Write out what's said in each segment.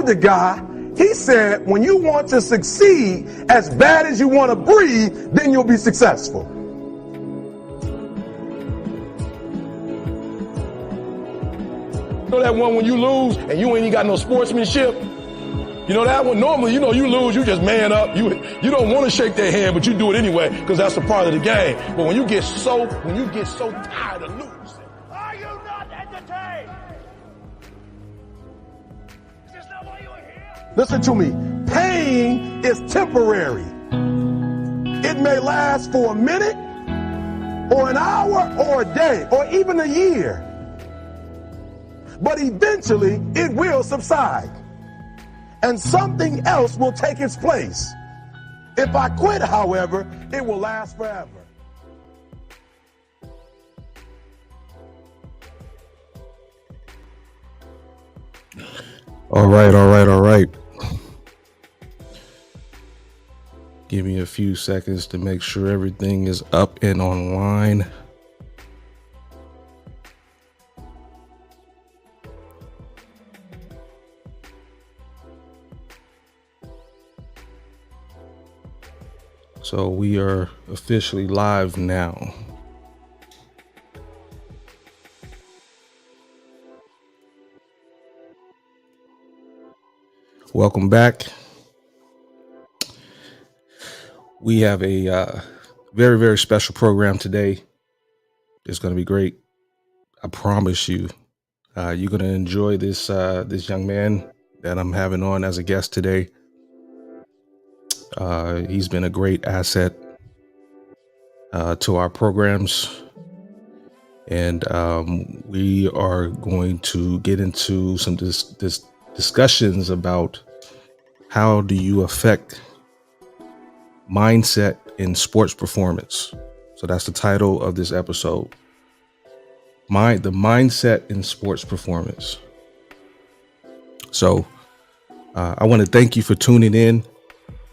other guy, he said, when you want to succeed as bad as you want to breathe, then you'll be successful. You know that one when you lose and you ain't got no sportsmanship? You know that one? Normally, you lose, you just man up. You don't want to shake their hand, but you do it anyway because that's a part of the game. But when you get so tired of losing, are you not entertained? Is this not why you are here? Listen to me. Pain is temporary. It may last for a minute or an hour or a day or even a year. But eventually it will subside. And something else will take its place. If I quit, however, it will last forever. All right. Give me a few seconds to make sure everything is up and online. So we are officially live now. Welcome back. We have a very, very special program today. It's going to be great. I promise you. You're going to enjoy this young man that I'm having on as a guest today. He's been a great asset to our programs, and we are going to get into some discussions about how do you affect mindset in sports performance. So that's the title of this episode. The mindset in sports performance. So I want to thank you for tuning in.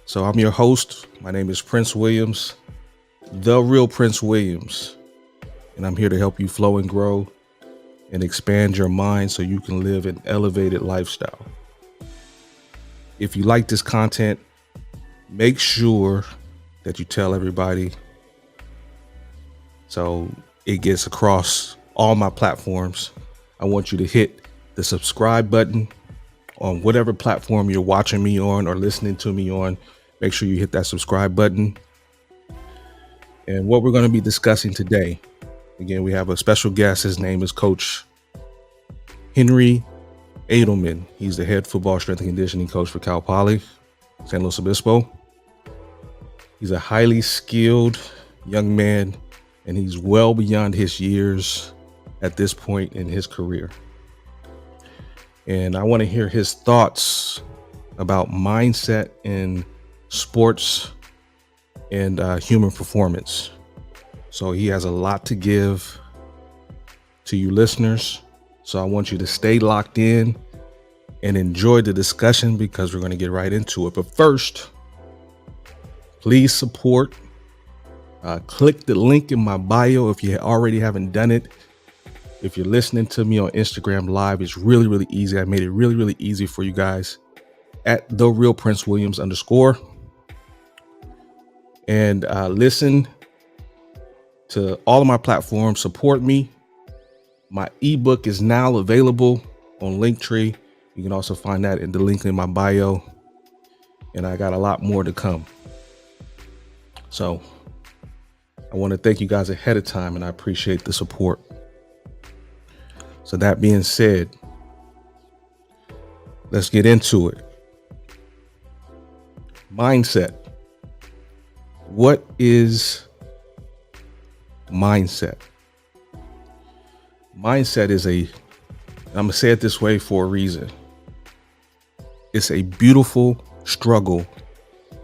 So I'm your host. My name is Prince Williams, the real Prince Williams, and I'm here to help you flow and grow and expand your mind so you can live an elevated lifestyle. If you like this content, make sure that you tell everybody so it gets across all my platforms. I want you to hit the subscribe button on whatever platform you're watching me on or listening to me on. Make sure you hit that subscribe button. And what we're going to be discussing today, again, we have a special guest. His name is Coach Henry Adelman. He's the head football strength and conditioning coach for Cal Poly, San Luis Obispo. He's a highly skilled young man, and he's well beyond his years at this point in his career. And I want to hear his thoughts about mindset in sports and human performance. So he has a lot to give to you listeners. So I want you to stay locked in and enjoy the discussion because we're going to get right into it. But first, please support. Click the link in my bio if you already haven't done it. If you're listening to me on Instagram Live, it's really, really easy. I made it really, really easy for you guys at @TheRealPrinceWilliams_. And listen to all of my platforms. Support me. My ebook is now available on Linktree. You can also find that in the link in my bio. And I got a lot more to come. So I want to thank you guys ahead of time, and I appreciate the support. So that being said, let's get into it. Mindset. What is mindset? Mindset is I'm going to say it this way for a reason. It's a beautiful struggle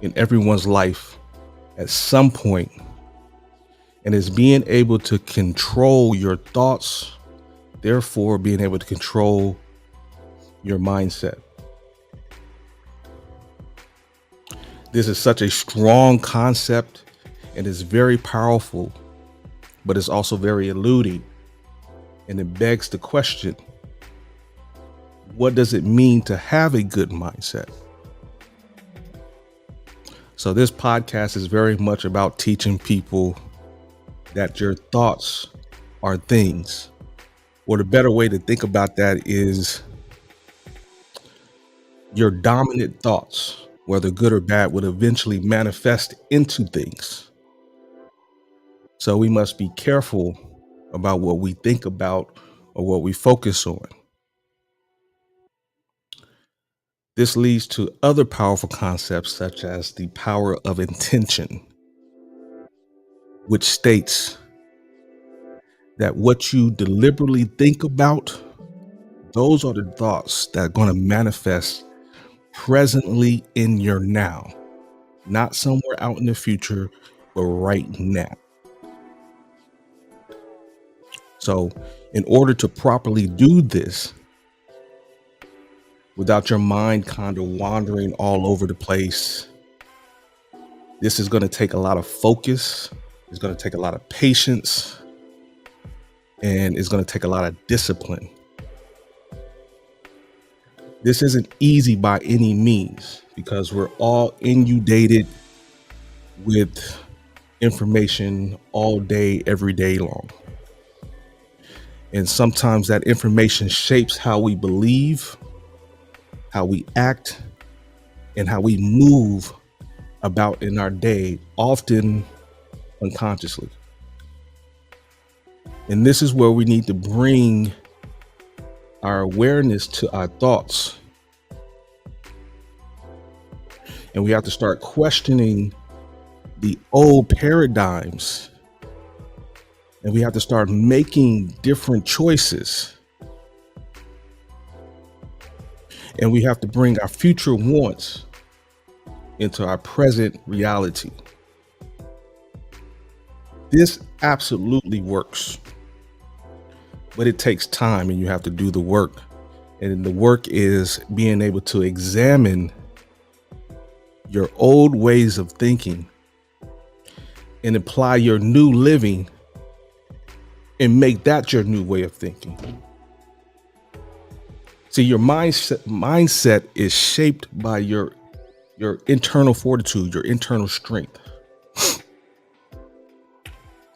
in everyone's life at some point, and it's being able to control your thoughts, therefore being able to control your mindset. This is such a strong concept, and it's very powerful, but it's also very eluding. And it begs the question, what does it mean to have a good mindset? So this podcast is very much about teaching people that your thoughts are things. Or the better way to think about that is your dominant thoughts, whether good or bad, would eventually manifest into things. So we must be careful about what we think about or what we focus on. This leads to other powerful concepts such as the power of intention, which states that what you deliberately think about, those are the thoughts that are going to manifest presently in your now, not somewhere out in the future, but right now. So in order to properly do this, without your mind kind of wandering all over the place, this is going to take a lot of focus. It's going to take a lot of patience, and it's going to take a lot of discipline. This isn't easy by any means because we're all inundated with information all day, every day long. And sometimes that information shapes how we believe, how we act, and how we move about in our day, often unconsciously. And this is where we need to bring our awareness to our thoughts. And we have to start questioning the old paradigms. And we have to start making different choices. And we have to bring our future wants into our present reality. This absolutely works, but it takes time and you have to do the work. And the work is being able to examine your old ways of thinking and apply your new living and make that your new way of thinking. See, your mindset is shaped by your internal fortitude, your internal strength.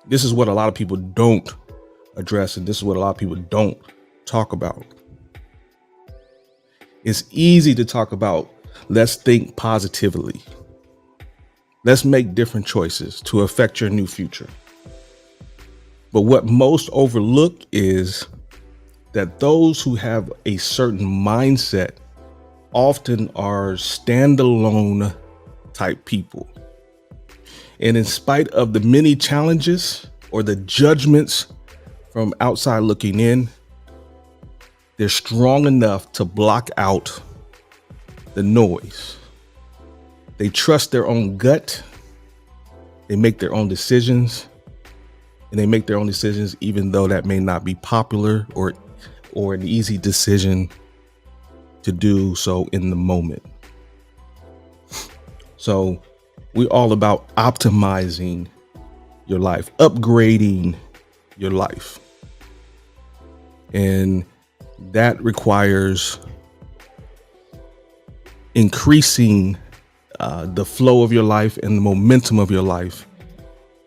This is what a lot of people don't address, and this is what a lot of people don't talk about. It's easy to talk about, let's think positively. Let's make different choices to affect your new future. But what most overlook is that those who have a certain mindset often are standalone type people. And in spite of the many challenges or the judgments from outside looking in, they're strong enough to block out the noise. They trust their own gut. They make their own decisions. And they make their own decisions even though that may not be popular or an easy decision to do so in the moment. So we're all about optimizing your life, upgrading your life. And that requires increasing the flow of your life and the momentum of your life.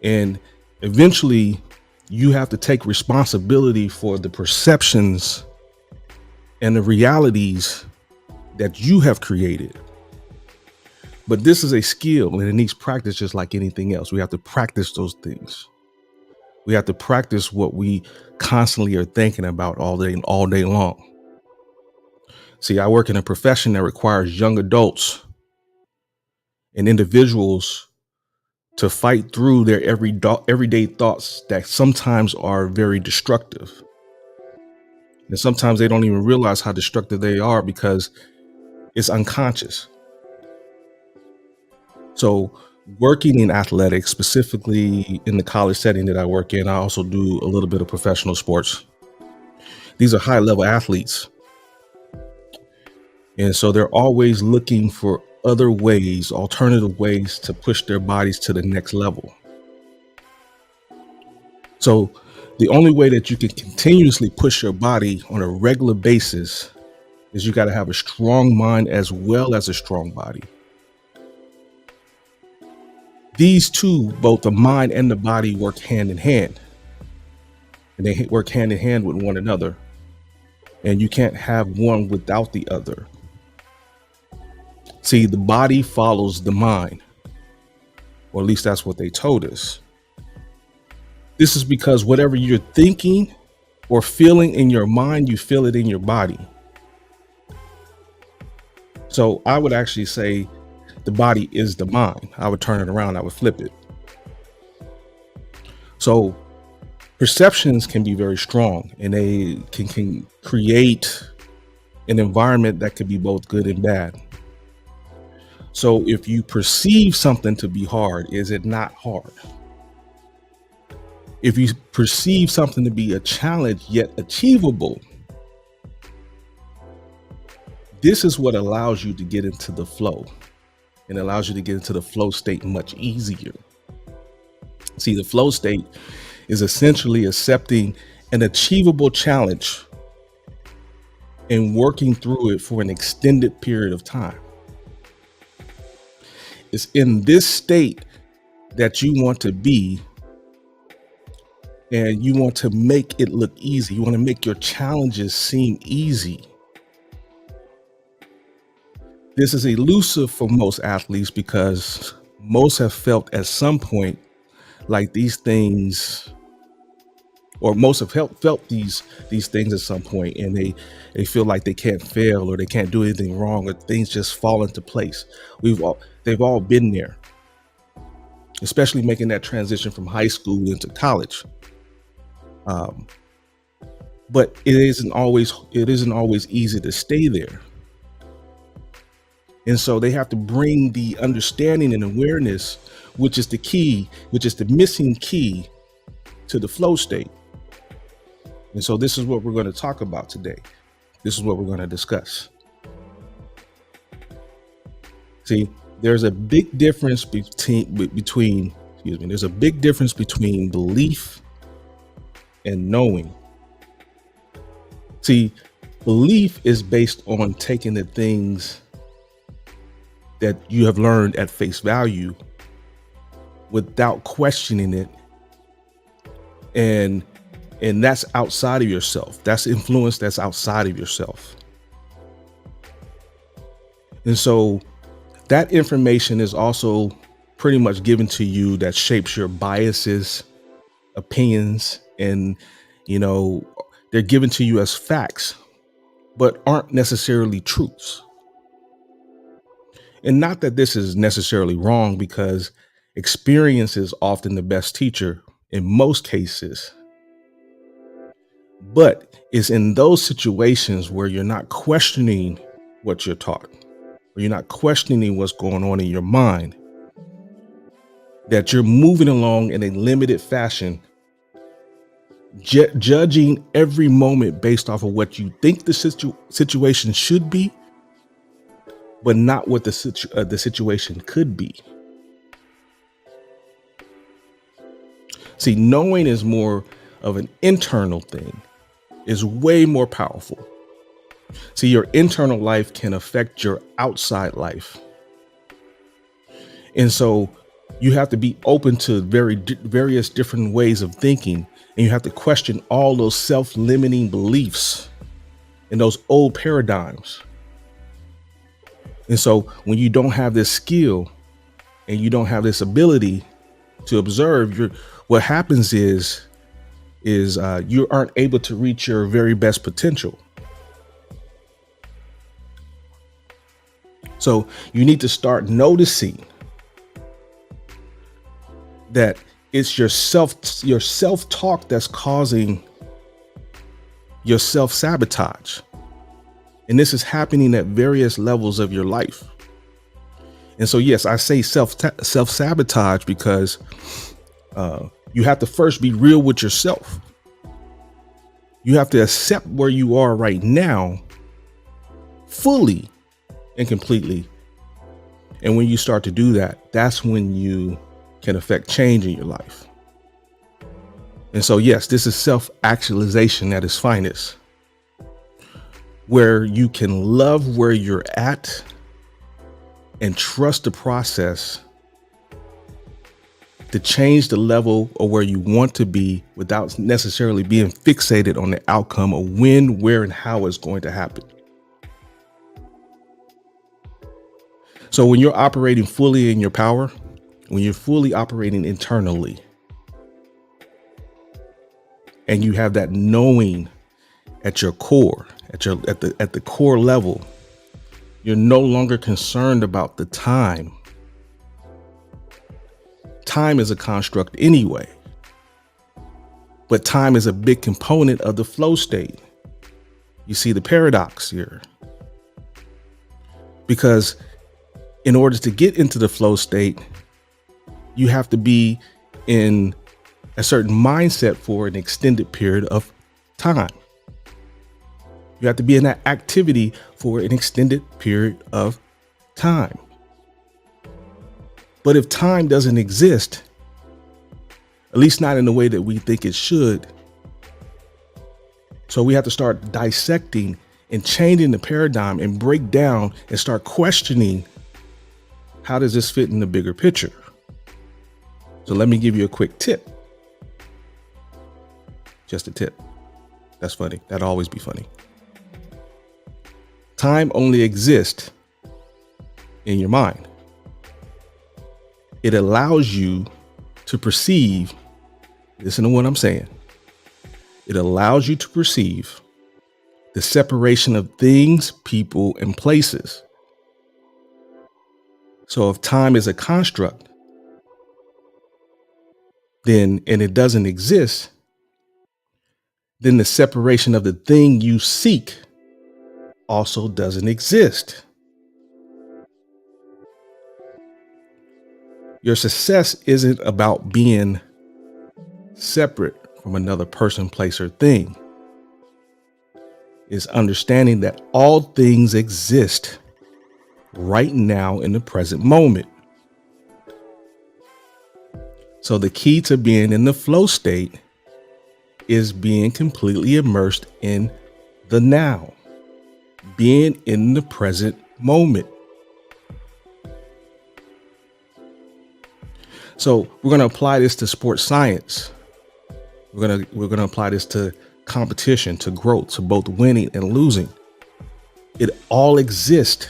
And eventually you have to take responsibility for the perceptions and the realities that you have created. But this is a skill and it needs practice just like anything else. We have to practice those things. We have to practice what we constantly are thinking about all day long. See, I work in a profession that requires young adults and individuals to fight through their everyday thoughts that sometimes are very destructive. And sometimes they don't even realize how destructive they are because it's unconscious. So working in athletics, specifically in the college setting that I work in, I also do a little bit of professional sports. These are high level athletes. And so they're always looking for other ways, alternative ways to push their bodies to the next level. So the only way that you can continuously push your body on a regular basis is you got to have a strong mind as well as a strong body. These two, both the mind and the body, work hand in hand, and they work hand in hand with one another. And you can't have one without the other. See, the body follows the mind, or at least that's what they told us. This is because whatever you're thinking or feeling in your mind, you feel it in your body. So I would actually say the body is the mind. I would turn it around. I would flip it. So perceptions can be very strong, and they can create an environment that could be both good and bad. So if you perceive something to be hard, is it not hard? If you perceive something to be a challenge yet achievable, this is what allows you to get into the flow, and allows you to get into the flow state much easier. See, the flow state is essentially accepting an achievable challenge and working through it for an extended period of time. It's in this state that you want to be, and you want to make it look easy. You want to make your challenges seem easy. This is elusive for most athletes because most have felt at some point like these things, or most have felt these things at some point, and they feel like they can't fail or they can't do anything wrong, or things just fall into place. They've all been there, especially making that transition from high school into college. But it isn't always easy to stay there. And so they have to bring the understanding and awareness, which is the key, which is the missing key to the flow state. And so this is what we're going to talk about today. This is what we're going to discuss. See, there's a big difference between belief and knowing. See, belief is based on taking the things that you have learned at face value without questioning it, and that's outside of yourself. That's influence that's outside of yourself. And so that information is also pretty much given to you that shapes your biases, opinions, and they're given to you as facts, but aren't necessarily truths. And not that this is necessarily wrong, because experience is often the best teacher in most cases. But it's in those situations where you're not questioning what you're taught, or you're not questioning what's going on in your mind, that you're moving along in a limited fashion, judging every moment based off of what you think the situation should be, but not what the situation could be. See, knowing is more of an internal thing, is way more powerful. See, your internal life can affect your outside life. And so you have to be open to various different ways of thinking, and you have to question all those self-limiting beliefs and those old paradigms. And so when you don't have this skill and you don't have this ability to observe, what happens is you aren't able to reach your very best potential. So you need to start noticing that it's your self-talk that's causing your self-sabotage. And this is happening at various levels of your life. And so, yes, I say self-sabotage because you have to first be real with yourself. You have to accept where you are right now fully and completely. And when you start to do that, that's when you can affect change in your life. And so, yes, this is self-actualization at its finest. where you can love where you're at and trust the process to change the level of where you want to be without necessarily being fixated on the outcome of when, where, and how it's going to happen. So when you're operating fully in your power, when you're fully operating internally, and you have that knowing at your core, at the core level, you're no longer concerned about the time. Time is a construct anyway, but time is a big component of the flow state. You see the paradox here, because in order to get into the flow state, you have to be in a certain mindset for an extended period of time. You have to be in that activity for an extended period of time. But if time doesn't exist, at least not in the way that we think it should, so we have to start dissecting and changing the paradigm and break down and start questioning, how does this fit in the bigger picture? So let me give you a quick tip. Just a tip. That's funny. That'll always be funny. Time only exists in your mind. It allows you to perceive, listen to what I'm saying. It allows you to perceive the separation of things, people, and places. So if time is a construct, and it doesn't exist, then the separation of the thing you seek also doesn't exist. Your success isn't about being separate from another person, place, or thing. It's understanding that all things exist right now in the present moment. So the key to being in the flow state is being completely immersed in the now, being in the present moment. So we're going to apply this to sports science. We're going to apply this to competition, to growth, to both winning and losing. It all exists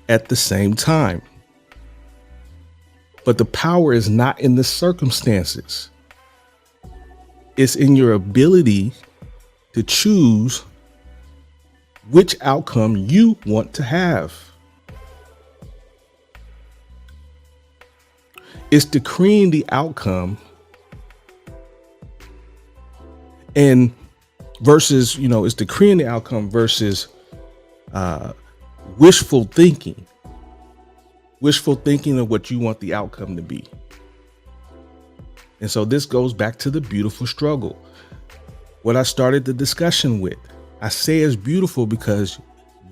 at the same time. But the power is not in the circumstances. It's in your ability to choose which outcome you want to have. It's decreeing the outcome and versus, it's decreeing the outcome versus wishful thinking of what you want the outcome to be. And so this goes back to the beautiful struggle. What I started the discussion with, I say it's beautiful because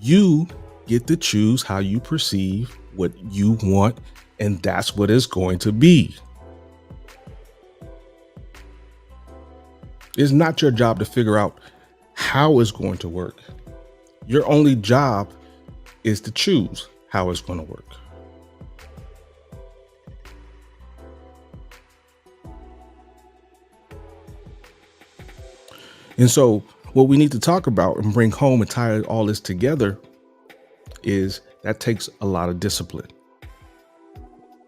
you get to choose how you perceive what you want, and that's what it's going to be. It's not your job to figure out how it's going to work. Your only job is to choose how it's going to work. And so what we need to talk about and bring home and tie all this together is that takes a lot of discipline.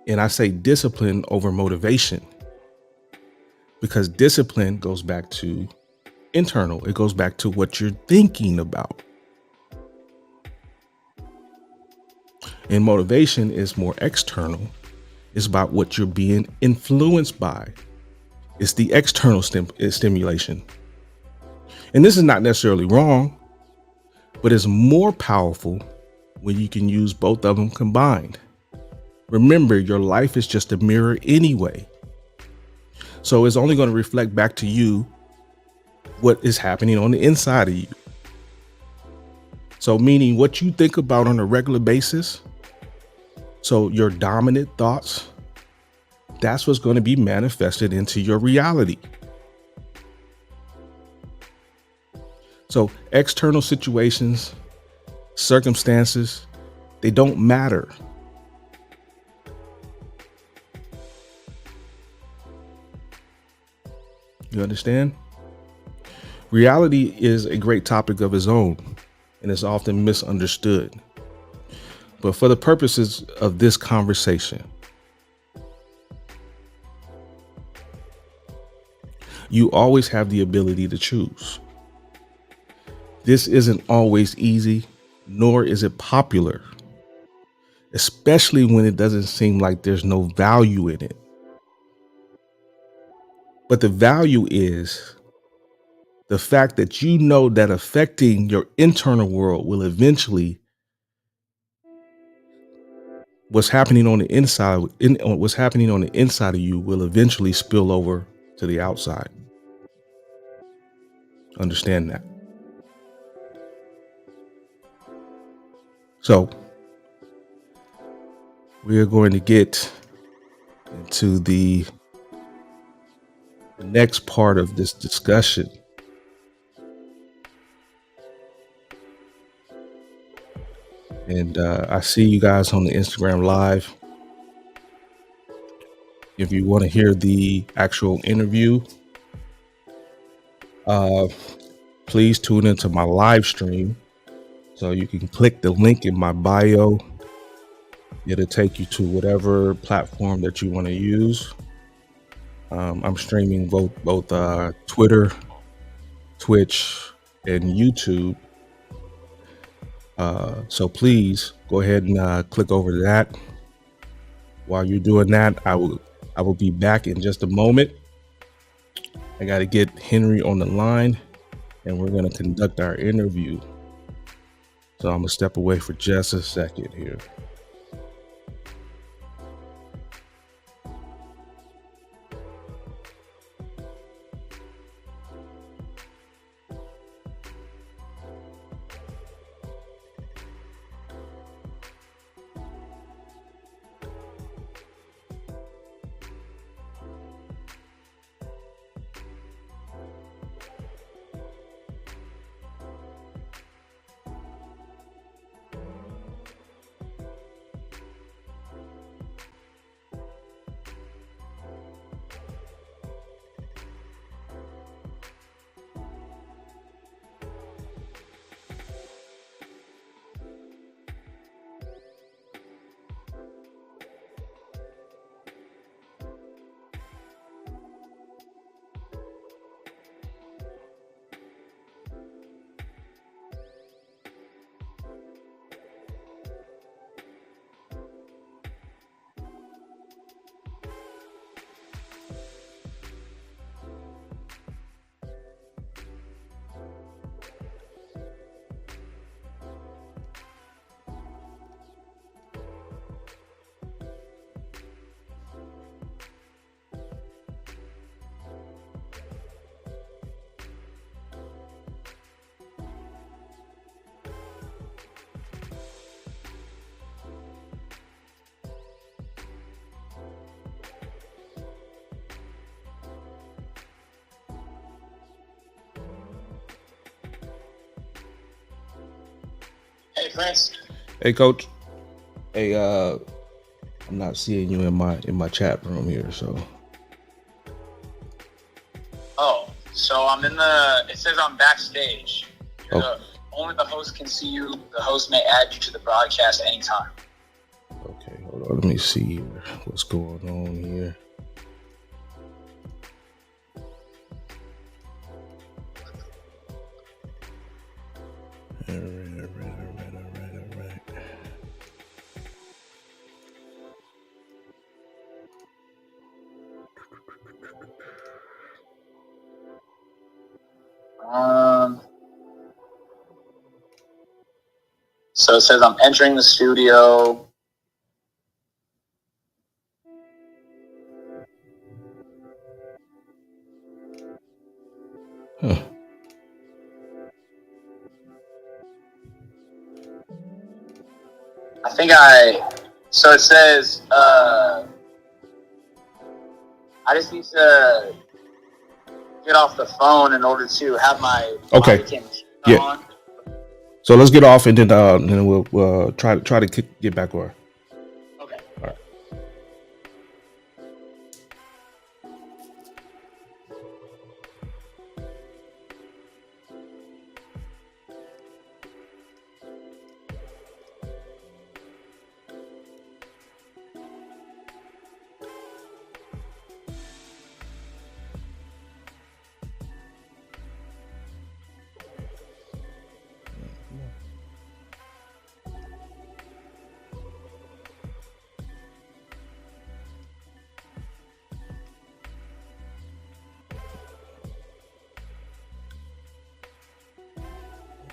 And I say discipline over motivation because discipline goes back to internal. It goes back to what you're thinking about. And motivation is more external. It's about what you're being influenced by. It's the external stimulation. And this is not necessarily wrong, but it's more powerful when you can use both of them combined. Remember, your life is just a mirror anyway. So it's only going to reflect back to you what is happening on the inside of you. So meaning what you think about on a regular basis. So your dominant thoughts, that's what's going to be manifested into your reality. So external situations circumstances, they don't matter. You understand? Reality is a great topic of its own and is often misunderstood. But for the purposes of this conversation, you always have the ability to choose. This isn't always easy, nor is it popular, especially when it doesn't seem like there's no value in it. But the value is the fact that you know that affecting your internal world will eventually, what's happening on the inside of you will eventually spill over to the outside. Understand that. So we are going to get into the next part of this discussion. And I see you guys on the Instagram Live. If you want to hear the actual interview, please tune into my live stream. So you can click the link in my bio. It'll take you to whatever platform that you want to use. I'm streaming both Twitter, Twitch, and YouTube. So please go ahead and click over to that. While you're doing that, I will be back in just a moment. I got to get Henry on the line, and we're going to conduct our interview. So I'm going to step away for just a second here. Hey, Prince. Hey, Coach. Hey, I'm not seeing you in my chat room here, so. Oh, so I'm in it says I'm backstage. Only the host can see you. The host may add you to the broadcast anytime. Okay, hold on. Let me see what's going on here. All right. So it says I'm entering the studio. Huh. So it says, I just need to get off the phone in order to have my okay. mic and Yeah. on. So let's get off, and then we'll try to get back on. Okay. All right.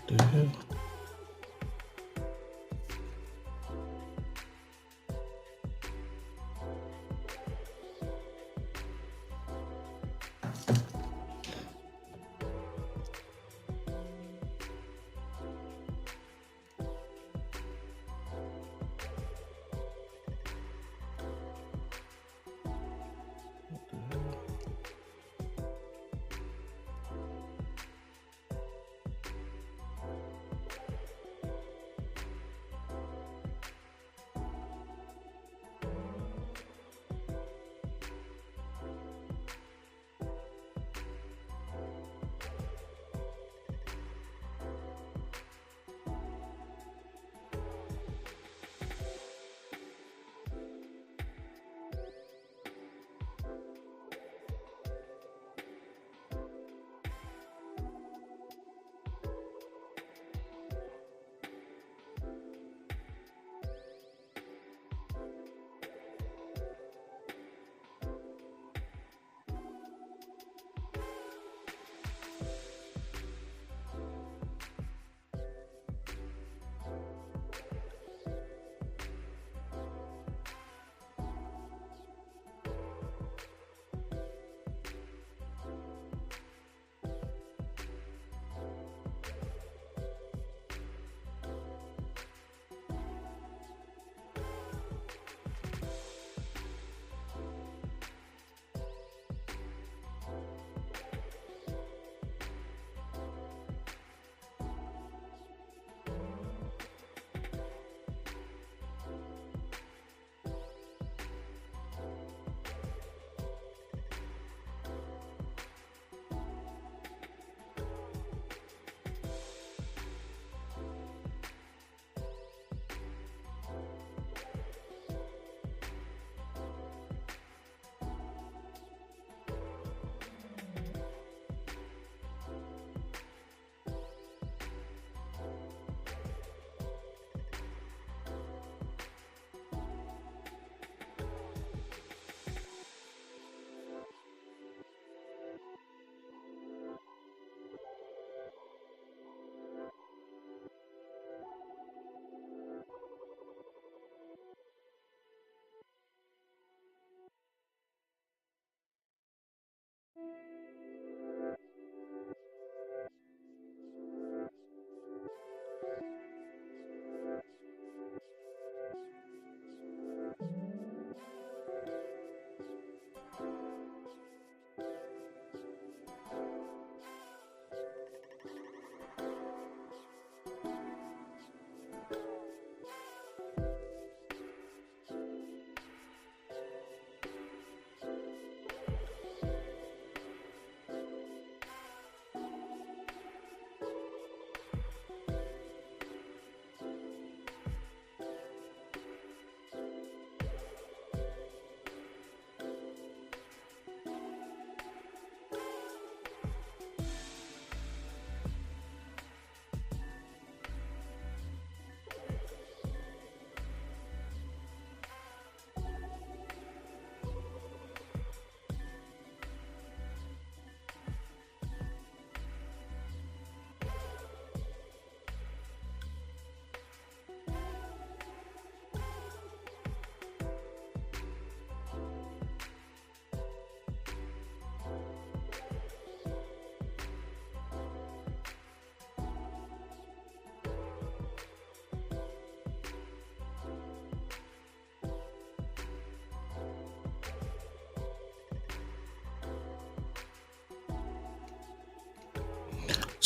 What the hell?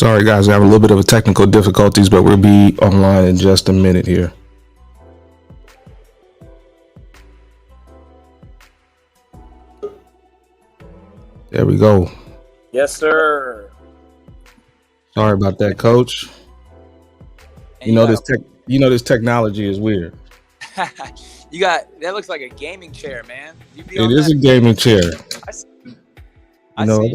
Sorry, guys, I have a little bit of a technical difficulties, but we'll be online in just a minute here. There we go. Yes, sir. Sorry about that, Coach. And You know this technology is weird. you got that looks like a gaming chair, man. You be It on is that? a gaming chair. I see. You know,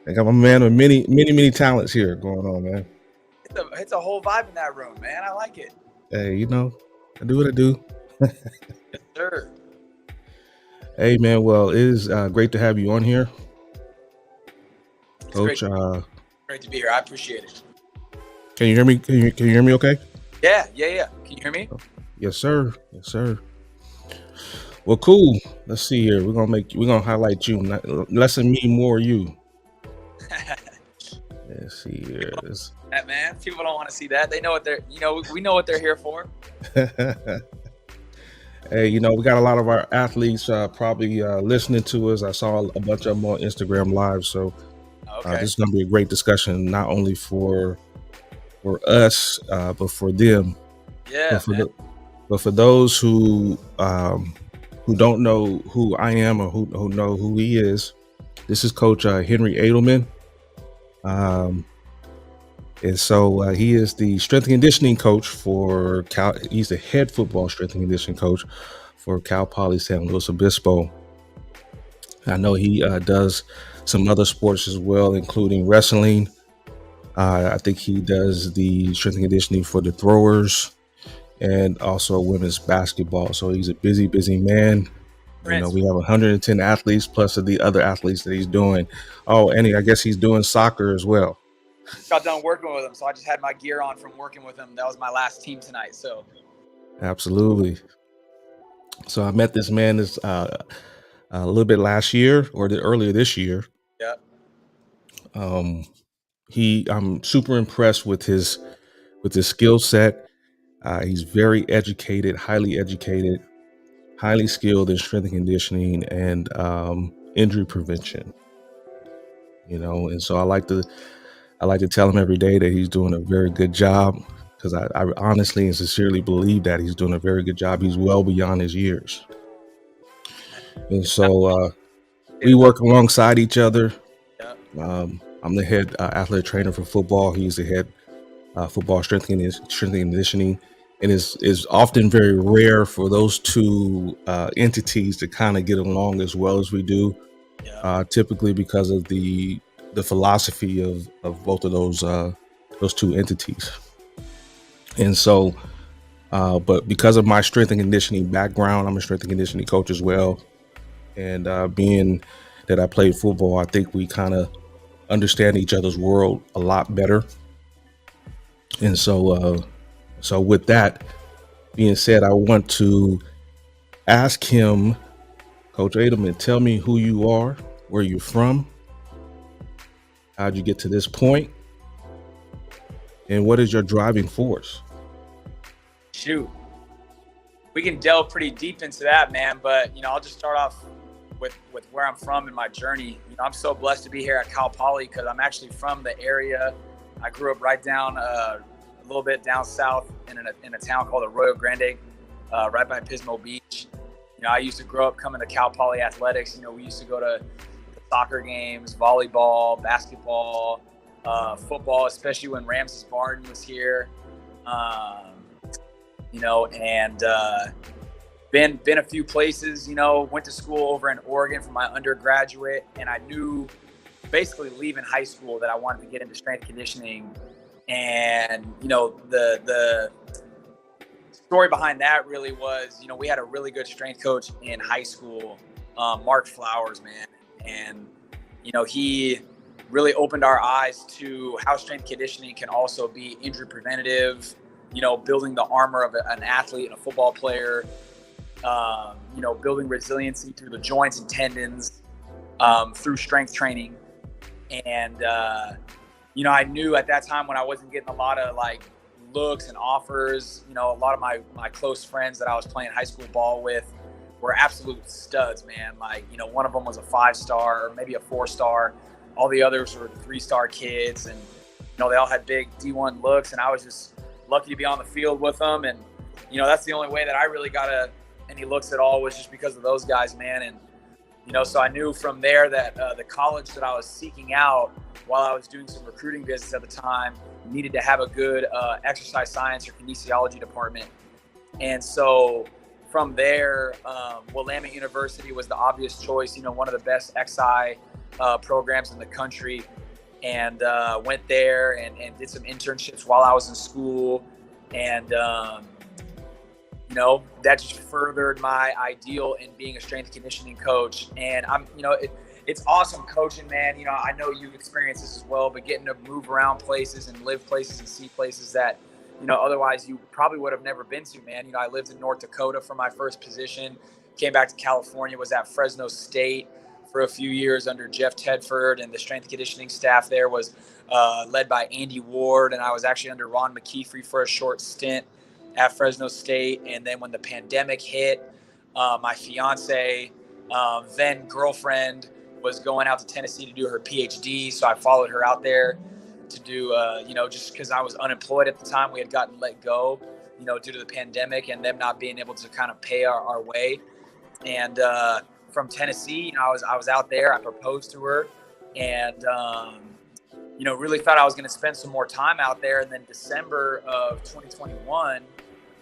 I got my man with many talents here going on, man. It's a whole vibe in that room, man. I like it. Hey, you know, I do what I do. Yes, sir. Hey, man. Well, it is great to have you on here, It's Coach. great to be here. I appreciate it. Can you hear me? Can you hear me? Okay. Yeah. Can you hear me? Yes, sir. Yes, sir. Well, cool. Let's see here. We're gonna highlight you. Less of me, more you. Let's see here. That man. People don't want to see that. They know what we know what they're here for. Hey, you know, we got a lot of our athletes probably listening to us. I saw a bunch of them on Instagram Live, so this is gonna be a great discussion, not only for us, but for them. Yeah. But for those who don't know who I am or who know who he is, this is Coach Henry Adelman. And so he is the strength and conditioning coach for Cal. He's the head football strength and conditioning coach for Cal Poly San Luis Obispo. I know he does some other sports as well, including wrestling. I think he does the strength and conditioning for the throwers and also women's basketball. So he's a busy man. You know, we have 110 athletes plus of the other athletes that he's doing. Oh, and I guess he's doing soccer as well. Got done working with him, so I just had my gear on from working with him. That was my last team tonight. So absolutely. So I met this man a little bit last year or earlier this year. Yeah. I'm super impressed with his skill set. He's very educated, highly skilled in strength and conditioning and injury prevention. You know, and so I like to tell him every day that he's doing a very good job, because I honestly and sincerely believe that he's doing a very good job. He's well beyond his years. And so we work alongside each other. I'm the head athletic trainer for football. He's the head football strength and conditioning. And it's often very rare for those two entities to kind of get along as well as we do, typically because of the philosophy of both of those two entities. And so, but because of my strength and conditioning background, I'm a strength and conditioning coach as well. And being that I played football, I think we kind of understand each other's world a lot better. And so with that being said, I want to ask him, Coach Adelman, tell me who you are, where you're from, how'd you get to this point, and what is your driving force? Shoot, we can delve pretty deep into that, man. But I'll just start off with where I'm from and my journey. I'm so blessed to be here at Cal Poly because I'm actually from the area. I grew up right down a little bit down south in a town called Arroyo Grande, right by Pismo Beach. I used to grow up coming to Cal Poly athletics. We used to go to soccer games, volleyball, basketball, football, especially when Ramses Barton was here. And been a few places. Went to school over in Oregon for my undergraduate, and I knew basically leaving high school that I wanted to get into strength conditioning. And the story behind that really was, we had a really good strength coach in high school, Mark Flowers, man. And, he really opened our eyes to how strength conditioning can also be injury preventative, building the armor of an athlete and a football player, building resiliency through the joints and tendons, through strength training. And, I knew at that time when I wasn't getting a lot of looks and offers, a lot of my close friends that I was playing high school ball with were absolute studs, man. One of them was a 5-star or maybe a 4-star. All the others were 3-star kids. And, they all had big D1 looks, and I was just lucky to be on the field with them. And, that's the only way that I really got any looks at all, was just because of those guys, man. And, so I knew from there that the college that I was seeking out while I was doing some recruiting visits at the time needed to have a good exercise science or kinesiology department. And so from there, Willamette University was the obvious choice, one of the best XI programs in the country. And went there and did some internships while I was in school. And, that just furthered my ideal in being a strength and conditioning coach. And I'm, it's awesome coaching, man. I know you've experienced this as well, but getting to move around places and live places and see places that, otherwise you probably would have never been to, man. I lived in North Dakota for my first position, came back to California, was at Fresno State for a few years under Jeff Tedford, and the strength and conditioning staff there was led by Andy Ward, and I was actually under Ron McKeefrey for a short stint at Fresno State. And then when the pandemic hit, my fiance, then girlfriend, was going out to Tennessee to do her PhD, so I followed her out there to do, just because I was unemployed at the time. We had gotten let go, due to the pandemic and them not being able to kind of pay our way. And from Tennessee, I was out there. I proposed to her, and really thought I was going to spend some more time out there. And then December of 2021,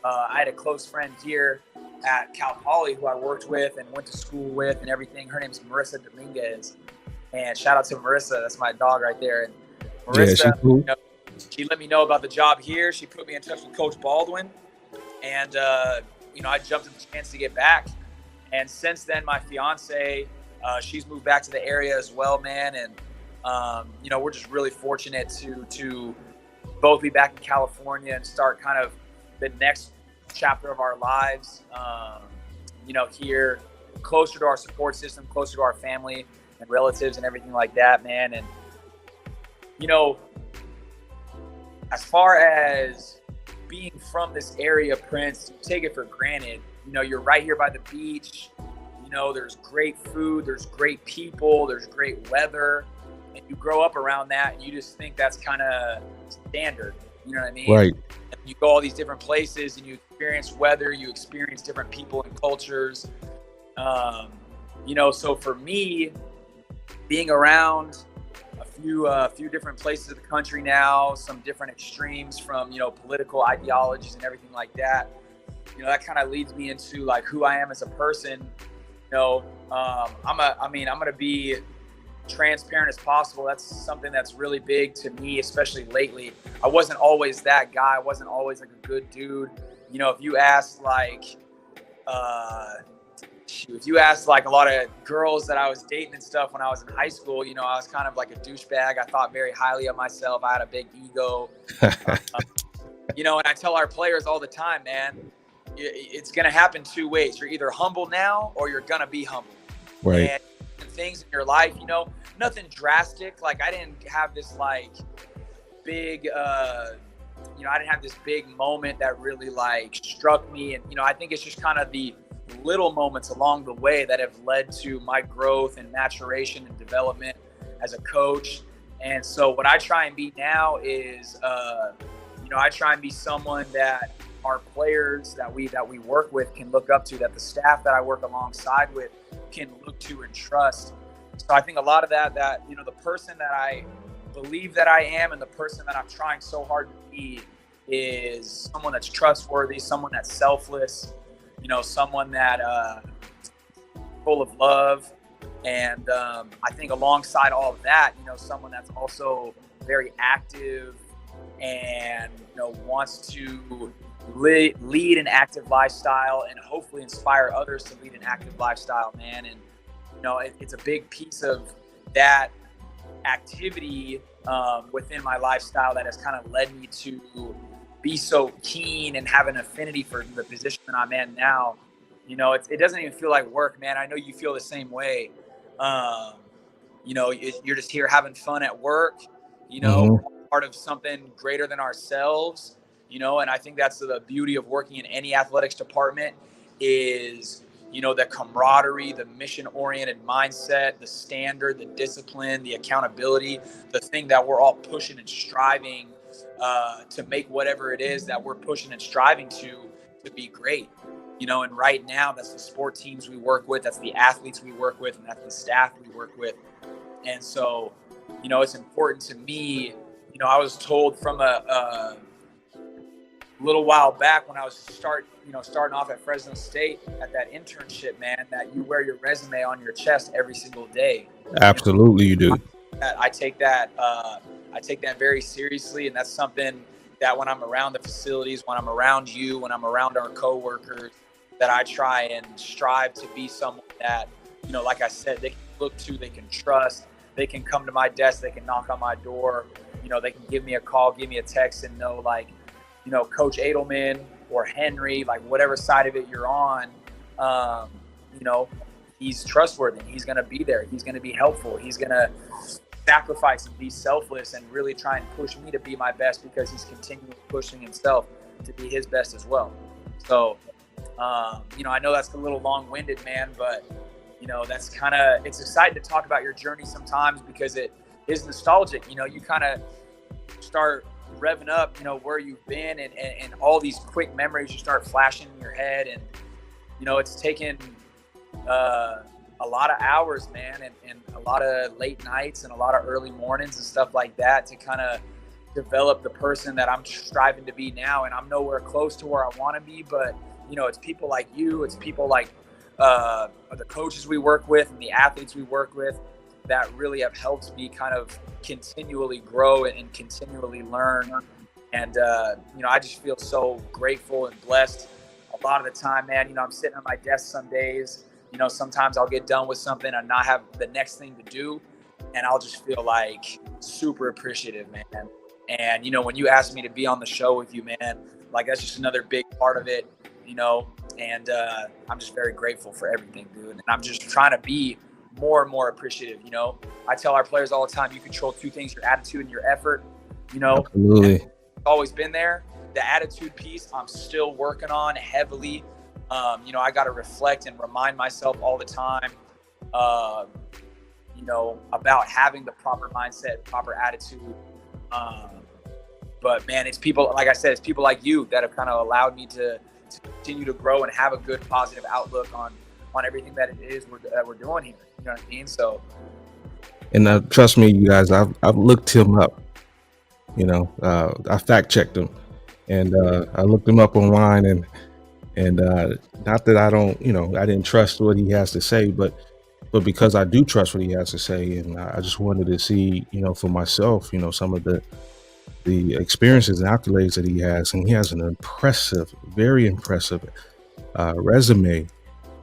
I had a close friend here at Cal Poly who I worked with and went to school with and everything. Her name's Marissa Dominguez, and shout out to Marissa. That's my dog right there. And Marissa, she let me know about the job here. She put me in touch with Coach Baldwin, and I jumped at the chance to get back. And since then, my fiance, she's moved back to the area as well, man. And, we're just really fortunate to both be back in California and start kind of the next chapter of our lives, here, closer to our support system, closer to our family and relatives and everything like that, man. And, as far as being from this area, Prince, you take it for granted. You're right here by the beach. There's great food, there's great people, there's great weather, and you grow up around that, and you just think that's kind of standard. You know what I mean? Right. And you go all these different places, and you experience weather, you experience different people and cultures. So for me, being around a few different places of the country now, some different extremes from political ideologies and everything like that. That kind of leads me into like who I am as a person. I'm going to be transparent as possible. That's something that's really big to me, especially lately. I wasn't always that guy. I wasn't always like a good dude. If you ask like a lot of girls that I was dating and stuff when I was in high school, I was kind of like a douchebag. I thought very highly of myself. I had a big ego. And I tell our players all the time, man, it's going to happen two ways. You're either humble now or you're going to be humble. Right. And things in your life, nothing drastic. Like I didn't have this like big, I didn't have this big moment that really like struck me. And, I think it's just kind of the little moments along the way that have led to my growth and maturation and development as a coach. And so what I try and be now is, I try and be someone that our players that we work with can look up to, that the staff that I work alongside with can look to and trust. So I think a lot of that, the person that I believe that I am and the person that I'm trying so hard to be is someone that's trustworthy, someone that's selfless, someone that full of love. And I think alongside all of that, someone that's also very active and, wants to lead an active lifestyle and hopefully inspire others to lead an active lifestyle, man. And, it's a big piece of that activity within my lifestyle that has kind of led me to be so keen and have an affinity for the position that I'm in now. It doesn't even feel like work, man. I know you feel the same way. You're just here having fun at work, part of something greater than ourselves, and I think that's the beauty of working in any athletics department is, you know, the camaraderie, the mission-oriented mindset, the standard, the discipline, the accountability, the thing that we're all pushing and striving to make whatever it is that we're pushing and striving to be great. You know, and right now that's the sport teams we work with, that's the athletes we work with, and that's the staff we work with. And so, you know, it's important to me. You know, I was told from a little while back when I was starting off at Fresno State at that internship, man, that you wear your resume on your chest every single day. Absolutely, you do. I take that very seriously, and that's something that when I'm around the facilities, when I'm around you, when I'm around our coworkers, that I try and strive to be someone that, you know, like I said, they can look to, they can trust, they can come to my desk, they can knock on my door, you know, they can give me a call, give me a text, and know, like, you know, Coach Adelman or Henry, like whatever side of it you're on, you know, he's trustworthy. He's going to be there. He's going to be helpful. He's going to sacrifice and be selfless and really try and push me to be my best, because he's continually pushing himself to be his best as well. So, you know, I know that's a little long-winded, man, but, you know, that's kind of, it's exciting to talk about your journey sometimes because it is nostalgic. You know, you kind of start revving up, you know, where you've been, and all these quick memories you start flashing in your head. And, you know, it's taken a lot of hours, man, and a lot of late nights and a lot of early mornings and stuff like that to kind of develop the person that I'm striving to be now. And I'm nowhere close to where I want to be, but, you know, it's people like you, it's people like the coaches we work with and the athletes we work with that really have helped me kind of continually grow and continually learn. And, you know, I just feel so grateful and blessed a lot of the time, man. You know, I'm sitting at my desk some days, you know, sometimes I'll get done with something and not have the next thing to do, and I'll just feel like super appreciative, man. And, you know, when you asked me to be on the show with you, man, like that's just another big part of it, you know, and I'm just very grateful for everything, dude. And I'm just trying to be more and more appreciative. You know, I tell our players all the time, you control two things: your attitude and your effort. You know, absolutely. It's always been there. The attitude piece, I'm still working on heavily. You know, I got to reflect and remind myself all the time, you know, about having the proper mindset, proper attitude. But man, it's people, like I said, it's people like you that have kind of allowed me to continue to grow and have a good, positive outlook on everything that it is that we're doing here. You know what I mean? So. And trust me, you guys, I've looked him up. You know, I fact checked him, and I looked him up online, and not that I don't, you know, I didn't trust what he has to say, but because I do trust what he has to say, and I just wanted to see, you know, for myself, you know, some of the experiences and accolades that he has, and he has an impressive, very impressive resume.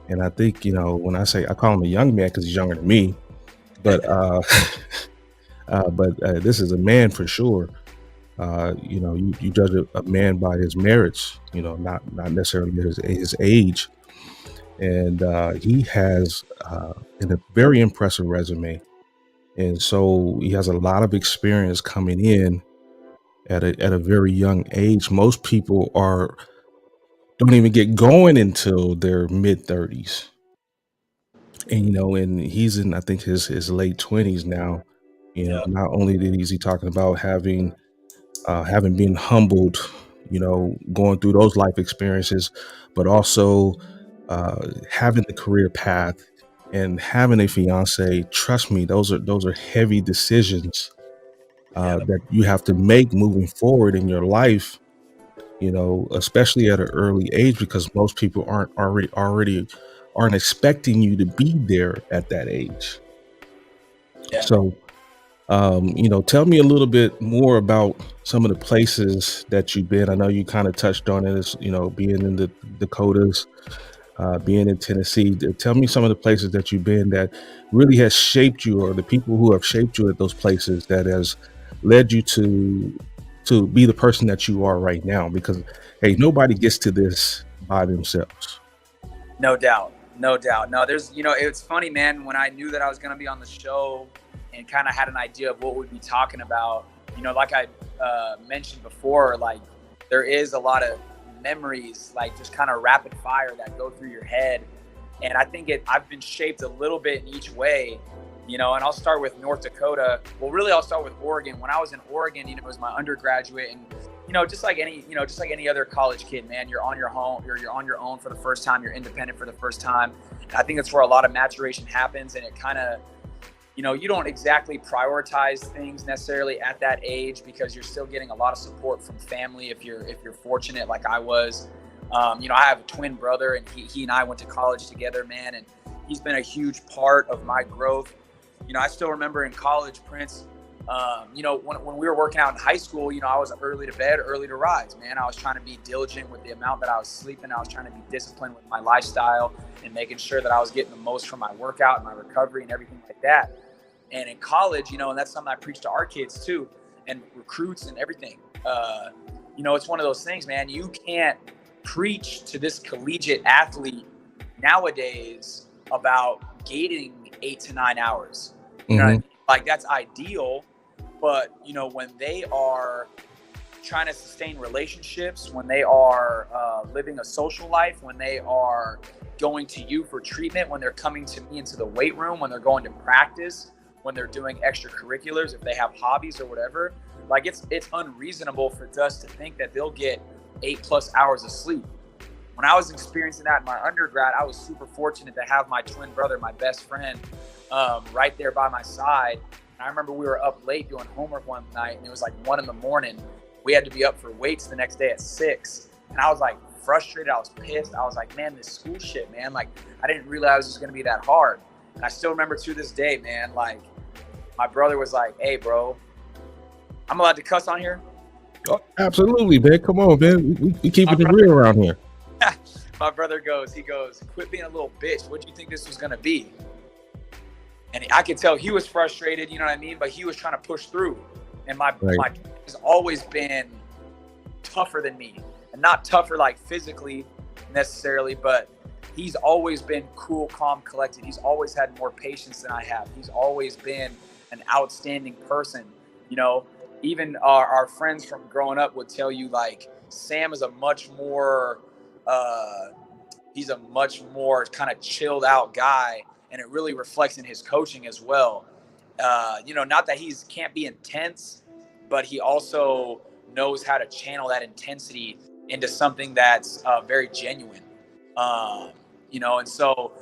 And I think, you know, when I say, I call him a young man because he's younger than me, but this is a man for sure. You know, you judge a man by his merits, you know, not necessarily his age. And he has a very impressive resume. And so he has a lot of experience coming in at a very young age. Most people don't even get going until their mid-30s. And, you know, and he's in, I think, his late 20s now. You know, not only is he talking about having been humbled, you know, going through those life experiences, but also having the career path and having a fiance. Trust me, those are heavy decisions that you have to make moving forward in your life, you know, especially at an early age, because most people aren't expecting you to be there at that age. So you know, tell me a little bit more about some of the places that you've been. I know you kind of touched on it, as you know, being in the Dakotas, being in Tennessee. Tell me some of the places that you've been that really has shaped you, or the people who have shaped you at those places that has led you to be the person that you are right now. Because hey, nobody gets to this by themselves. No doubt. No, there's, you know, it's funny, man, when I knew that I was going to be on the show and kind of had an idea of what we'd be talking about, you know, like I mentioned before, like there is a lot of memories, like just kind of rapid fire that go through your head. And I think I've been shaped a little bit in each way, you know, and I'll start with North Dakota. Well, really, I'll start with Oregon. When I was in Oregon, you know, it was my undergraduate, and, you know, just like any other college kid, man, you're on your own for the first time. You're independent for the first time. And I think that's where a lot of maturation happens. And it kind of, you know, you don't exactly prioritize things necessarily at that age, because you're still getting a lot of support from family if you're fortunate, like I was. You know, I have a twin brother, and he and I went to college together, man, and he's been a huge part of my growth. You know, I still remember in college, Prince, you know, when we were working out in high school, you know, I was early to bed, early to rise, man. I was trying to be diligent with the amount that I was sleeping. I was trying to be disciplined with my lifestyle and making sure that I was getting the most from my workout and my recovery and everything like that. And in college, you know, and that's something I preach to our kids too, and recruits and everything. You know, it's one of those things, man. You can't preach to this collegiate athlete nowadays about gating 8 to 9 hours. You know what I mean? Like, that's ideal, but you know, when they are trying to sustain relationships, when they are living a social life, when they are going to you for treatment, when they're coming to me into the weight room, when they're going to practice, when they're doing extracurriculars, if they have hobbies or whatever, like it's unreasonable for us to think that they'll get 8+ hours of sleep. When I was experiencing that in my undergrad, I was super fortunate to have my twin brother, my best friend, right there by my side. And I remember we were up late doing homework one night, and it was like 1 a.m. We had to be up for weights the next day at 6. And I was like frustrated. I was pissed. I was like, man, this school shit, man. Like, I didn't realize it was going to be that hard. And I still remember to this day, man, like my brother was like, hey, bro, I'm allowed to cuss on here? Oh, absolutely, man. Come on, man. We keep it real around here. My brother goes, quit being a little bitch. What do you think this was going to be? And I could tell he was frustrated, you know what I mean? But he was trying to push through. And my has always been tougher than me. And not tougher like physically necessarily, but he's always been cool, calm, collected. He's always had more patience than I have. He's always been an outstanding person. You know, even our friends from growing up would tell you, like, Sam is a much more kind of chilled out guy, and it really reflects in his coaching as well. You know, not that can't be intense, but he also knows how to channel that intensity into something that's very genuine. You know, and so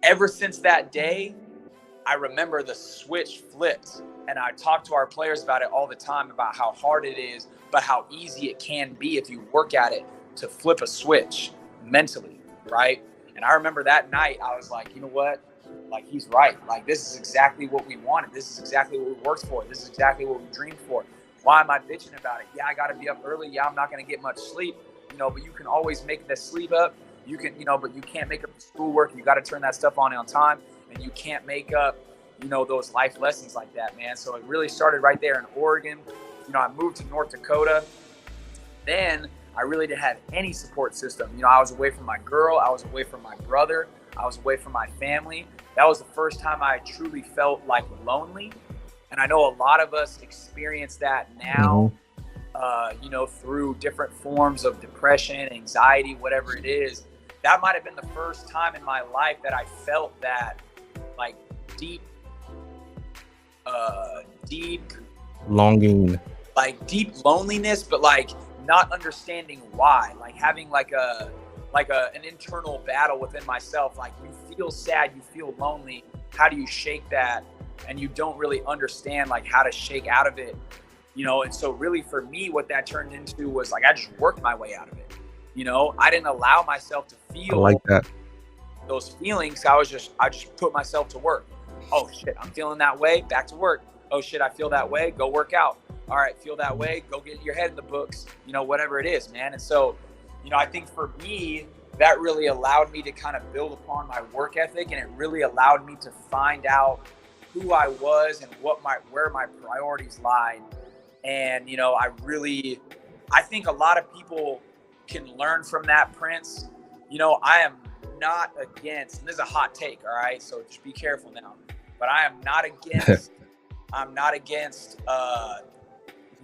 ever since that day, I remember the switch flipped, and I talk to our players about it all the time, about how hard it is, but how easy it can be if you work at it, to flip a switch mentally, right? And I remember that night, I was like, you know what? Like, he's right. Like, this is exactly what we wanted. This is exactly what we worked for. This is exactly what we dreamed for. Why am I bitching about it? Yeah, I got to be up early. Yeah, I'm not going to get much sleep, you know, but you can always make the sleep up. You can, you know, but you can't make up the schoolwork. You got to turn that stuff on time, and you can't make up, you know, those life lessons like that, man. So it really started right there in Oregon. You know, I moved to North Dakota. Then I really didn't have any support system. You know, I was away from my girl. I was away from my brother. I was away from my family. That was the first time I truly felt like lonely. And I know a lot of us experience that now, you know, through different forms of depression, anxiety, whatever it is. That might have been the first time in my life that I felt that, like, deep longing, like deep loneliness, but like not understanding why, like having like an internal battle within myself. Like, you feel sad, you feel lonely. How do you shake that? And you don't really understand like how to shake out of it, you know? And so really for me, what that turned into was like, I just worked my way out of it. You know, I didn't allow myself to feel like that, those feelings. I just put myself to work. Oh shit, I'm feeling that way, back to work. Oh shit, I feel that way, go work out. All right, feel that way, go get your head in the books, you know, whatever it is, man. And so, you know, I think for me, that really allowed me to kind of build upon my work ethic, and it really allowed me to find out who I was and where my priorities lied. And, you know, I think a lot of people can learn from that, Prince. You know, I am not against, and this is a hot take, all right? So just be careful now. But I am not against,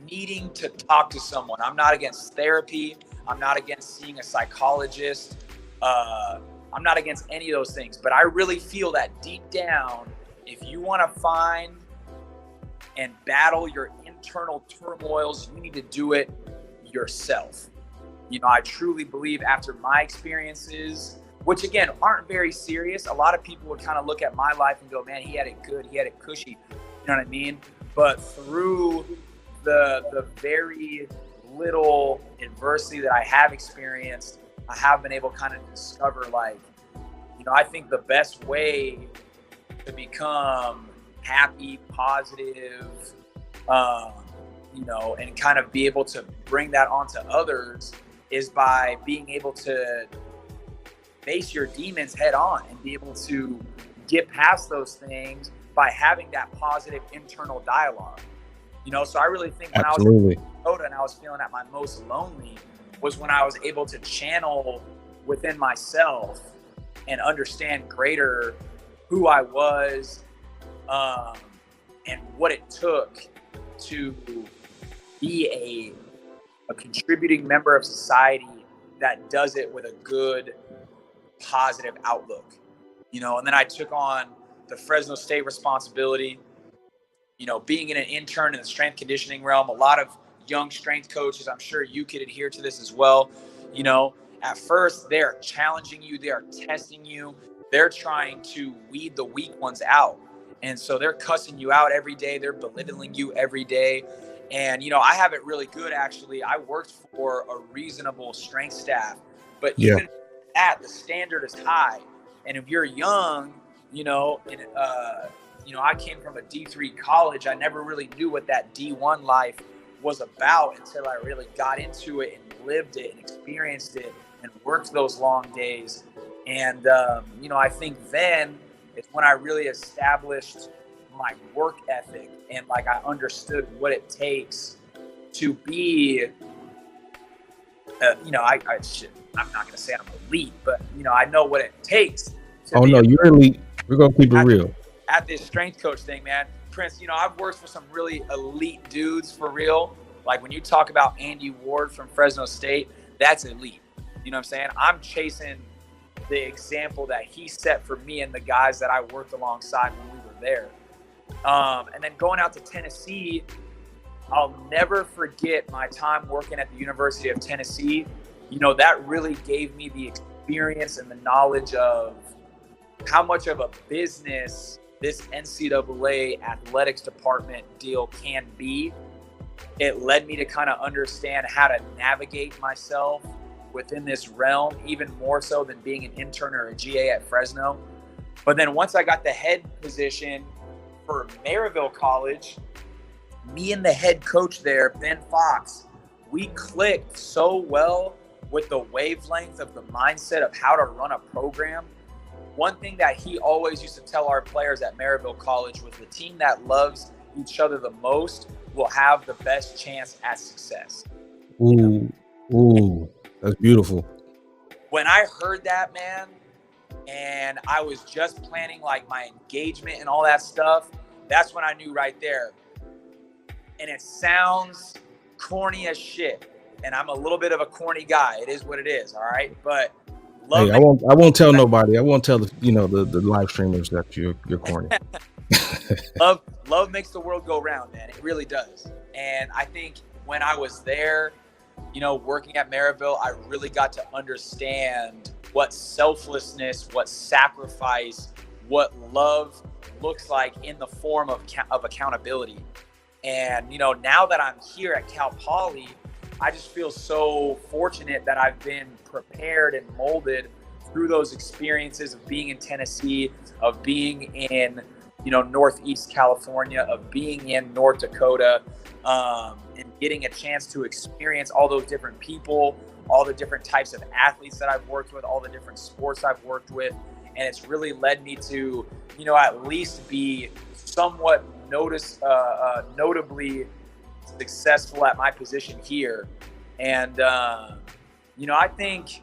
needing to talk to someone. I'm not against therapy. I'm not against seeing a psychologist. I'm not against any of those things, but I really feel that deep down, if you want to find and battle your internal turmoils, you need to do it yourself. You know, I truly believe after my experiences, which again aren't very serious, a lot of people would kind of look at my life and go, man, he had it good, he had it cushy, you know what I mean? But through the very little adversity that I have experienced, I have been able to kind of discover, like, you know, I think the best way to become happy, positive, you know, and kind of be able to bring that onto others is by being able to face your demons head on and be able to get past those things by having that positive internal dialogue. You know, so I really think when Absolutely. I was in Dakota and I was feeling at my most lonely was when I was able to channel within myself and understand greater who I was, and what it took to be a contributing member of society that does it with a good, positive outlook. You know, and then I took on the Fresno State responsibility. You know, being an intern in the strength conditioning realm, a lot of young strength coaches, I'm sure you could adhere to this as well. You know, at first they're challenging you, they are testing you, they're trying to weed the weak ones out. And so they're cussing you out every day, they're belittling you every day. And, you know, I have it really good, actually. I worked for a reasonable strength staff, but even at the standard is high. And if you're young, you know, and, you know, I came from a D3 college. I never really knew what that D1 life was about until I really got into it and lived it and experienced it and worked those long days. And, you know, I think then it's when I really established my work ethic and like I understood what it takes to be, you know, I'm not going to say I'm elite, but, you know, I know what it takes. Oh, no, you're elite. We're going to keep it real. At this strength coach thing, man, Prince, you know, I've worked for some really elite dudes for real. Like when you talk about Andy Ward from Fresno State, that's elite. You know what I'm saying? I'm chasing the example that he set for me and the guys that I worked alongside when we were there. And then going out to Tennessee, I'll never forget my time working at the University of Tennessee. You know, that really gave me the experience and the knowledge of how much of a business this NCAA athletics department deal can be. It led me to kind of understand how to navigate myself within this realm, even more so than being an intern or a GA at Fresno. But then once I got the head position for Maryville College, me and the head coach there, Ben Fox, we clicked so well with the wavelength of the mindset of how to run a program. One thing that he always used to tell our players at Maryville College was the team that loves each other the most will have the best chance at success. Ooh, that's beautiful. When I heard that, man, and I was just planning like my engagement and all that stuff, that's when I knew right there. And it sounds corny as shit. And I'm a little bit of a corny guy. It is what it is, all right? But hey, I won't tell nobody. I won't tell the live streamers that you're corny. love makes the world go round, man. It really does. And I think when I was there, you know, working at Maryville, I really got to understand what selflessness, what sacrifice, what love looks like in the form of accountability. And, you know, now that I'm here at Cal Poly, I just feel so fortunate that I've been prepared and molded through those experiences of being in Tennessee, of being in, you know, Northeast California, of being in North Dakota, and getting a chance to experience all those different people, all the different types of athletes that I've worked with, all the different sports I've worked with. And it's really led me to, you know, at least be somewhat notably successful at my position here. And, you know, I think,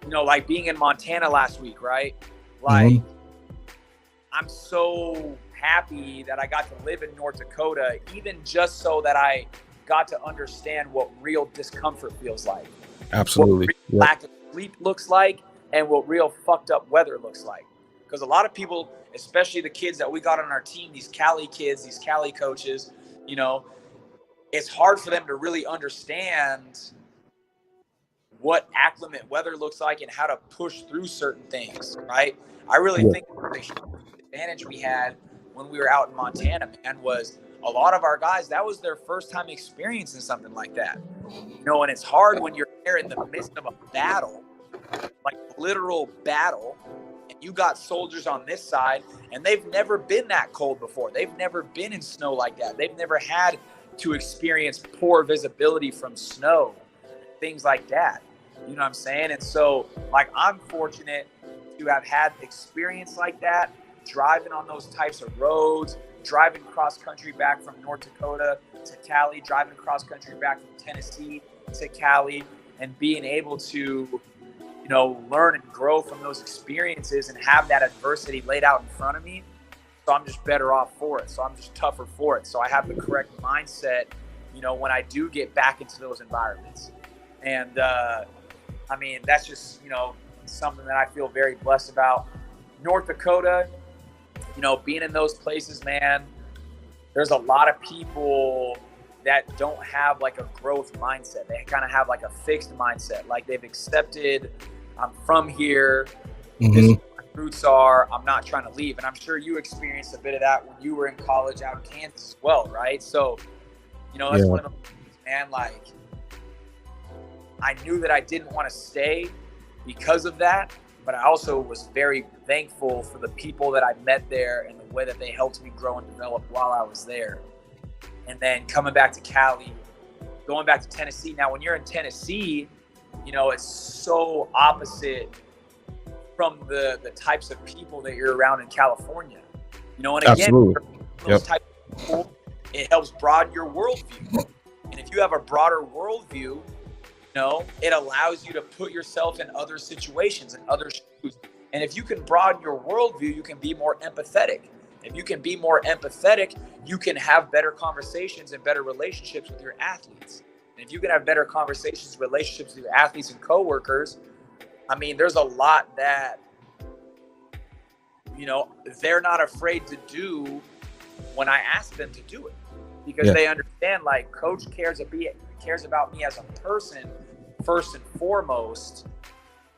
you know, like being in Montana last week, right? Like, I'm so happy that I got to live in North Dakota, even just so that I got to understand what real discomfort feels like. Absolutely. What lack of sleep looks like, and what real fucked up weather looks like. Because a lot of people, especially the kids that we got on our team, these Cali kids, these Cali coaches, you know, it's hard for them to really understand what acclimate weather looks like and how to push through certain things, right? I really think the huge advantage we had when we were out in Montana, man, was a lot of our guys, that was their first time experiencing something like that. You know, and it's hard when you're there in the midst of a battle, like literal battle, and you got soldiers on this side, and they've never been that cold before. They've never been in snow like that. They've never had to experience poor visibility from snow, things like that. You know what I'm saying? And so, like, I'm fortunate to have had experience like that, driving on those types of roads, driving cross country back from North Dakota to Cali, driving cross country back from Tennessee to Cali, and being able to, you know, learn and grow from those experiences and have that adversity laid out in front of me. So I'm just better off for it. So I'm just tougher for it. So I have the correct mindset, you know, when I do get back into those environments. And, I mean, that's just, you know, something that I feel very blessed about. North Dakota, you know, being in those places, man, there's a lot of people that don't have like a growth mindset. They kind of have like a fixed mindset. Like they've accepted, I'm from here, this is where my roots are, I'm not trying to leave. And I'm sure you experienced a bit of that when you were in college out in Kansas as well, right? So, you know, that's one of the things, man, like, I knew that I didn't want to stay because of that, but I also was very thankful for the people that I met there and the way that they helped me grow and develop while I was there. And then coming back to Cali, going back to Tennessee. Now, when you're in Tennessee, you know, it's so opposite from the types of people that you're around in California. You know, and again, those types of people, it helps broaden your worldview. And if you have a broader worldview, you know, it allows you to put yourself in other situations and other shoes. And if you can broaden your worldview, you can be more empathetic. If you can be more empathetic, you can have better conversations and better relationships with your athletes. And if you can have better conversations, relationships with your athletes and coworkers, I mean, there's a lot that, you know, they're not afraid to do when I ask them to do it, because they understand, like, coach cares about me as a person first and foremost,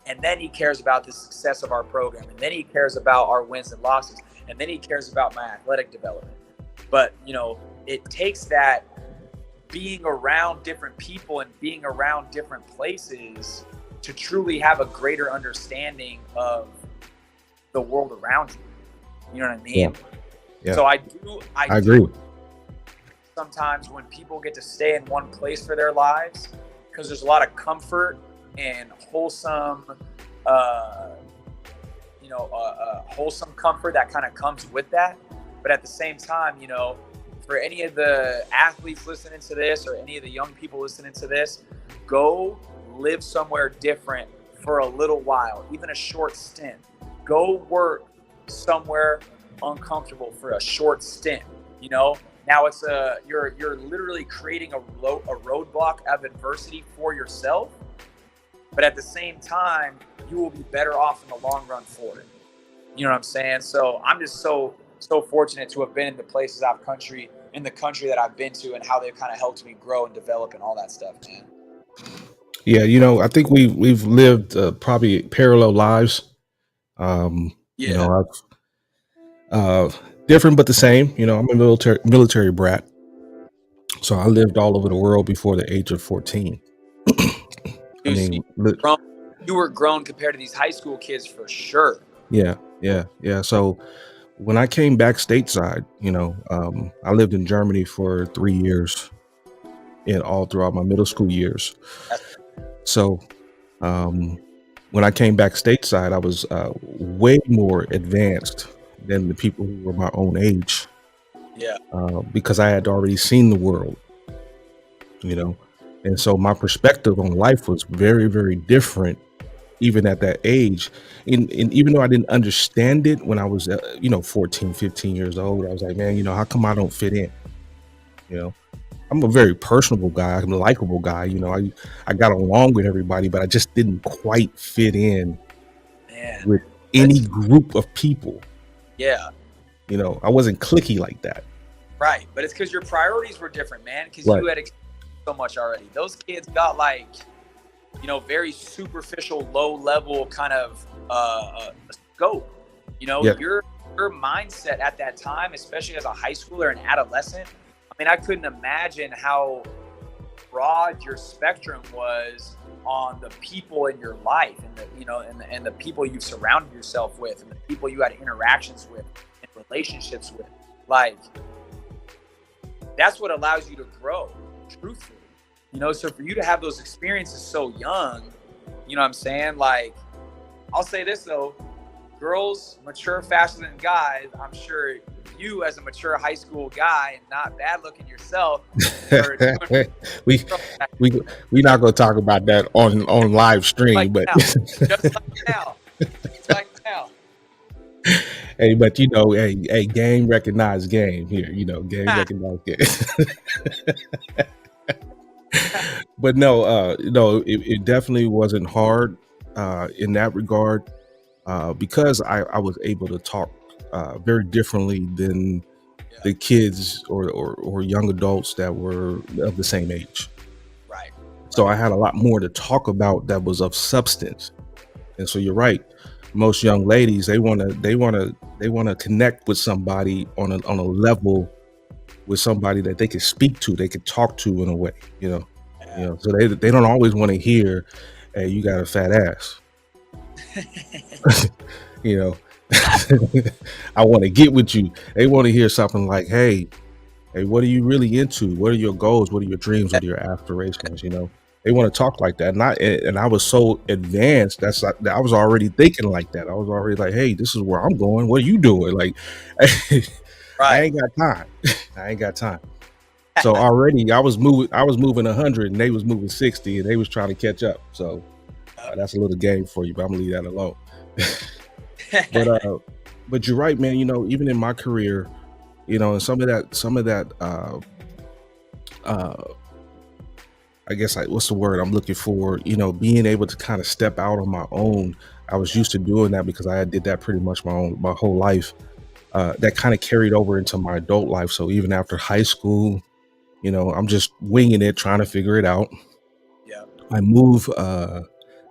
and then he cares about the success of our program, and then he cares about our wins and losses, and then he cares about my athletic development. But, you know, it takes that being around different people and being around different places to truly have a greater understanding of the world around you. You know what I mean? Yeah. So I agree. Sometimes when people get to stay in one place for their lives, because there's a lot of comfort and wholesome, wholesome comfort that kind of comes with that. But at the same time, you know, for any of the athletes listening to this or any of the young people listening to this, go live somewhere different for a little while, even a short stint. Go work somewhere uncomfortable for a short stint, you know? Now it's you're literally creating a roadblock of adversity for yourself, but at the same time, you will be better off in the long run for it. You know what I'm saying? So I'm just so fortunate to have been in the places in the country that I've been to, and how they've kind of helped me grow and develop and all that stuff, man. Yeah, you know, I think we've lived probably parallel lives. You know, I've different but the same. You know, I'm a military brat, so I lived all over the world before the age of 14. I mean, you were grown compared to these high school kids for sure. Yeah. So when I came back stateside, you know, I lived in Germany for 3 years, and all throughout my middle school years. So when I came back stateside, I was way more advanced than the people who were my own age. Yeah. Because I had already seen the world, you know, and so my perspective on life was very, very different, even at that age. And even though I didn't understand it when I was, 14, 15 years old, I was like, man, you know, how come I don't fit in? You know, I'm a very personable guy. I'm a likable guy. You know, I got along with everybody, but I just didn't quite fit in man. with any group of people. Yeah. You know, I wasn't cliquey like that. Right. But it's because your priorities were different, man, because Right. you had so much already. Those kids got like, you know, very superficial, low level kind of scope. You know, Yeah. your mindset at that time, especially as a high schooler and adolescent, I mean, I couldn't imagine how broad your spectrum was on the people in your life, and the, you know, and the people you surrounded yourself with, and the people you had interactions with and relationships with. Like, that's what allows you to grow, truthfully. You know, so for you to have those experiences so young, you know what I'm saying? Like, I'll say this though, girls mature faster than guys. I'm sure you, as a mature high school guy and not bad looking yourself, we not gonna talk about that on live stream, like but now, just like now. hey, but you know, hey, game recognized game here. You know, game recognized game. But no, it definitely wasn't hard in that regard because I was able to talk very differently than the kids or young adults that were of the same age. Right. So I had a lot more to talk about that was of substance. And so you're right. Most young ladies, they want to connect with somebody on a level with somebody that they can speak to, they can talk to in a way, you know. You know, so they don't always want to hear, "Hey, you got a fat ass." You know, I want to get with you. They want to hear something like, "Hey, what are you really into? What are your goals? What are your dreams? What are your aspirations?" You know, they want to talk like that. And I was so advanced. That's like, I was already thinking like that. I was already like, "Hey, this is where I'm going. What are you doing?" Like, I ain't got time. I ain't got time. So already I was moving 100 and they was moving 60 and they was trying to catch up. So that's a little game for you, but I'm gonna leave that alone. But you're right, man. You know, even in my career, you know, and some of that I guess what's the word I'm looking for? You know, being able to kind of step out on my own. I was used to doing that because I did that pretty much my whole life. That kind of carried over into my adult life. So even after high school, you know, I'm just winging it, trying to figure it out. Yeah. I move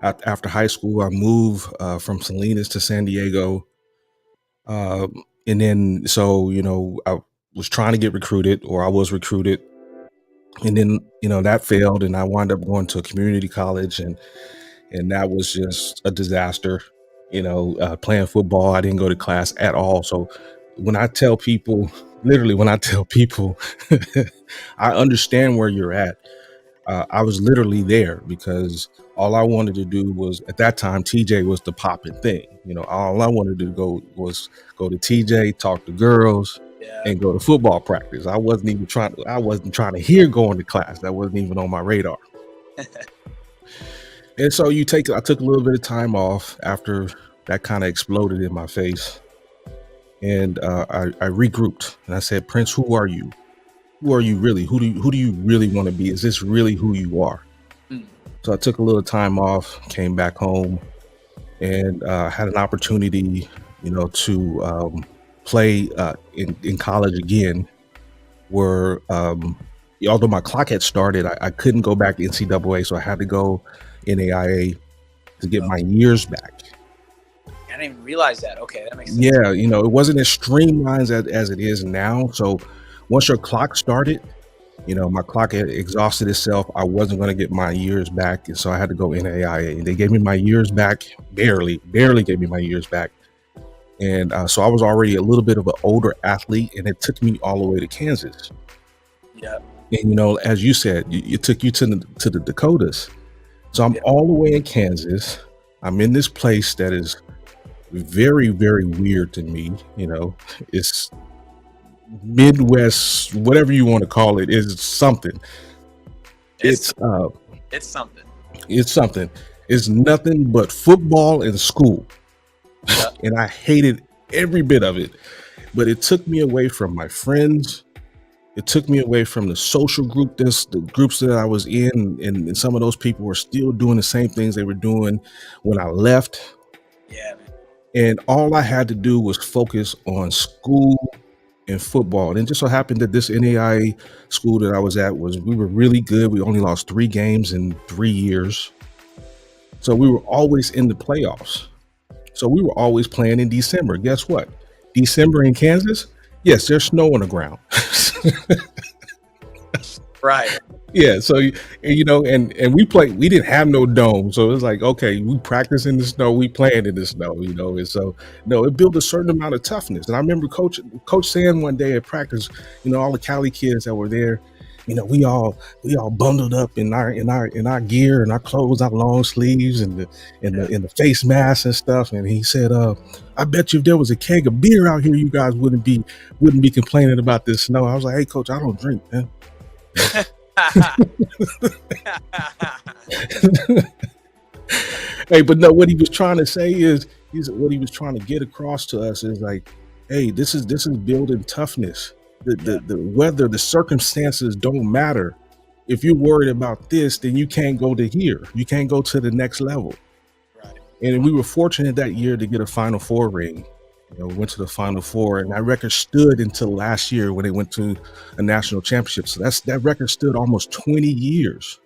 after high school. I move from Salinas to San Diego, and then so you know, I was trying to get recruited, or I was recruited, and then you know that failed, and I wound up going to a community college, and that was just a disaster. You know, playing football, I didn't go to class at all. So when I tell people, literally, I understand where you're at. I was literally there because all I wanted to do was, at that time, TJ was the popping thing. You know, all I wanted to go to TJ, talk to girls, and go to football practice. I wasn't trying to hear going to class. That wasn't even on my radar. And so I took a little bit of time off after that kind of exploded in my face. And I regrouped and I said, Prince, who are you? Who are you really? Who do you really want to be? Is this really who you are? So I took a little time off, came back home, and had an opportunity, you know, to play in college again, where although my clock had started, I couldn't go back to NCAA, so I had to go NAIA to get my years back. I didn't even realize that. Okay, that makes sense. Yeah, you know, it wasn't as streamlined as it is now. So once your clock started, you know, my clock had exhausted itself. I wasn't going to get my years back. And so I had to go NAIA. And they gave me my years back, barely gave me my years back. And so I was already a little bit of an older athlete, and it took me all the way to Kansas. Yeah. And, you know, as you said, it took you to the Dakotas. So I'm all the way in Kansas. I'm in this place that is very, very weird to me. You know, it's Midwest, whatever you want to call it, is something. It's something. It's something. It's nothing but football and school. Yeah. And I hated every bit of it. But it took me away from my friends. It took me away from the social group, the groups that I was in, and some of those people were still doing the same things they were doing when I left. Yeah, man. And all I had to do was focus on school and football. And it just so happened that this NAIA school that I was at we were really good. We only lost 3 games in 3 years. So we were always in the playoffs. So we were always playing in December. Guess what? December in Kansas? Yes, there's snow on the ground. Right. Yeah, so and we didn't have no dome, so it was like, okay, we practice in the snow, we playing in the snow, and so no, it built a certain amount of toughness. And I remember coach saying one day at practice, all the Cali kids that were there, we all bundled up in our gear and our clothes, our long sleeves and the face masks and stuff. And he said, I bet you if there was a keg of beer out here, you guys wouldn't be complaining about this snow. I was like, hey coach, I don't drink, man. Hey, but no, what he was trying to say is what he was trying to get across to us is like, hey, this is building toughness. The weather, the circumstances don't matter. If you're worried about this, then you can't go to here. You can't go to the next level. Right. And we were fortunate that year to get a Final Four ring. Went to the Final Four, and that record stood until last year when they went to a national championship. So that record stood almost 20 years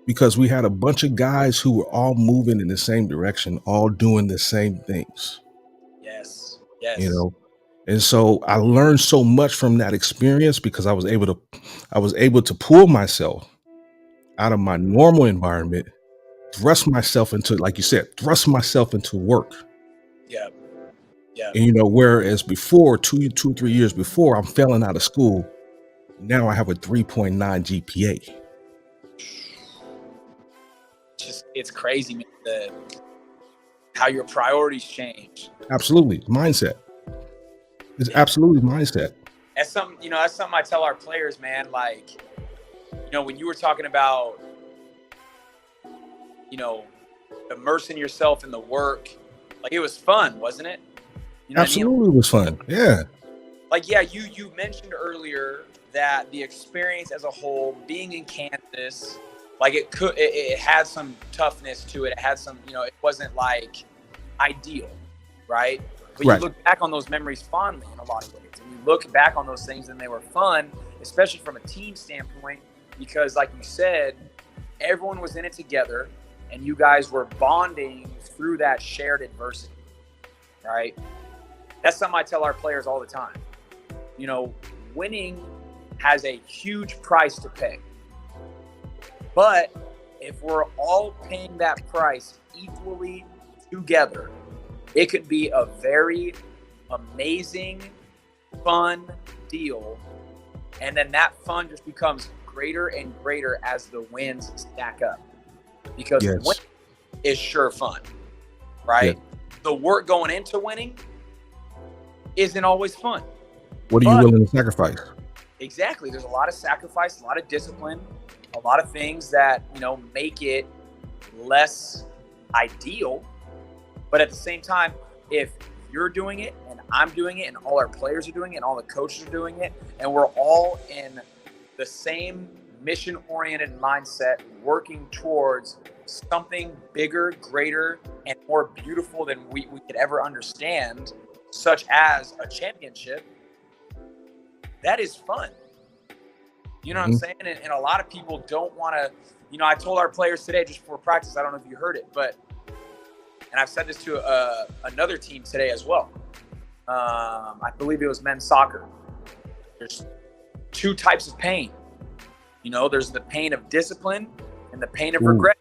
because we had a bunch of guys who were all moving in the same direction, all doing the same things. Yes. And so I learned so much from that experience because I was able to pull myself out of my normal environment, thrust myself into, like you said, work. Yeah. Yeah. And whereas before, 2 or 3 years before, I'm failing out of school. Now I have a 3.9 GPA. It's crazy, man, how your priorities change. Absolutely. Mindset. It's absolutely mindset. That's something I tell our players, man. Like, when you were talking about, immersing yourself in the work, like it was fun, wasn't it? Absolutely, it was fun. Yeah. Like, yeah, you mentioned earlier that the experience as a whole, being in Kansas, like it had some toughness to it. It had some, it wasn't like ideal, right? But right. You look back on those memories fondly in a lot of ways. And you look back on those things and they were fun, especially from a team standpoint, because like you said, everyone was in it together and you guys were bonding through that shared adversity, right? That's something I tell our players all the time. Winning has a huge price to pay. But if we're all paying that price equally together, it could be a very amazing, fun deal. And then that fun just becomes greater and greater as the wins stack up. Because winning is sure fun, right? Yeah. The work going into winning isn't always fun. What are you willing to sacrifice? Exactly. There's a lot of sacrifice, a lot of discipline, a lot of things that, make it less ideal. But at the same time, if you're doing it and I'm doing it and all our players are doing it and all the coaches are doing it, and we're all in the same mission-oriented mindset, working towards something bigger, greater, and more beautiful than we could ever understand, such as a championship, that is fun. You know what I'm saying? And a lot of people don't want to, I told our players today just before practice, I don't know if you heard it, and I've said this to another team today as well. I believe it was men's soccer. There's 2 types of pain. There's the pain of discipline and the pain of regret.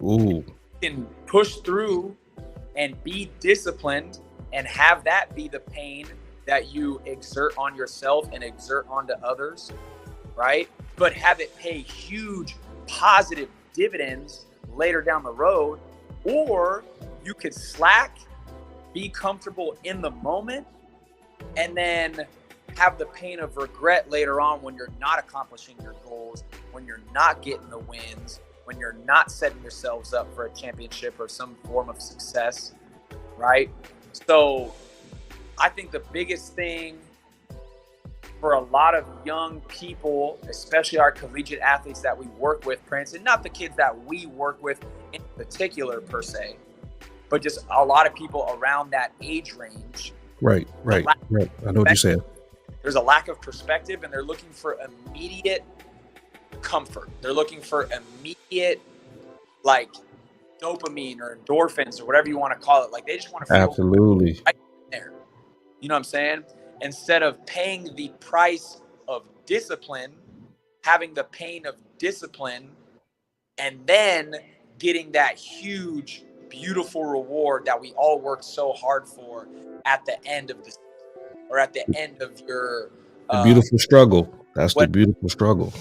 Ooh. You can push through and be disciplined and have that be the pain that you exert on yourself and exert onto others, right? But have it pay huge positive dividends later down the road. Or you could slack, be comfortable in the moment, and then have the pain of regret later on when you're not accomplishing your goals, when you're not getting the wins, when you're not setting yourselves up for a championship or some form of success, right? So I think the biggest thing for a lot of young people, especially our collegiate athletes that we work with, Prince, and not the kids that we work with in particular per se, but just a lot of people around that age range. Right. I know what you're saying. There's a lack of perspective, and they're looking for immediate comfort. They're looking for immediate, like, dopamine or endorphins or whatever you want to call it. Like, they just want to feel Absolutely right there. You know what I'm saying? Instead of paying the price of discipline, having the pain of discipline, and then getting that huge, beautiful reward that we all worked so hard for at the end of the season, or at the end of your the beautiful struggle. That's the what, beautiful struggle.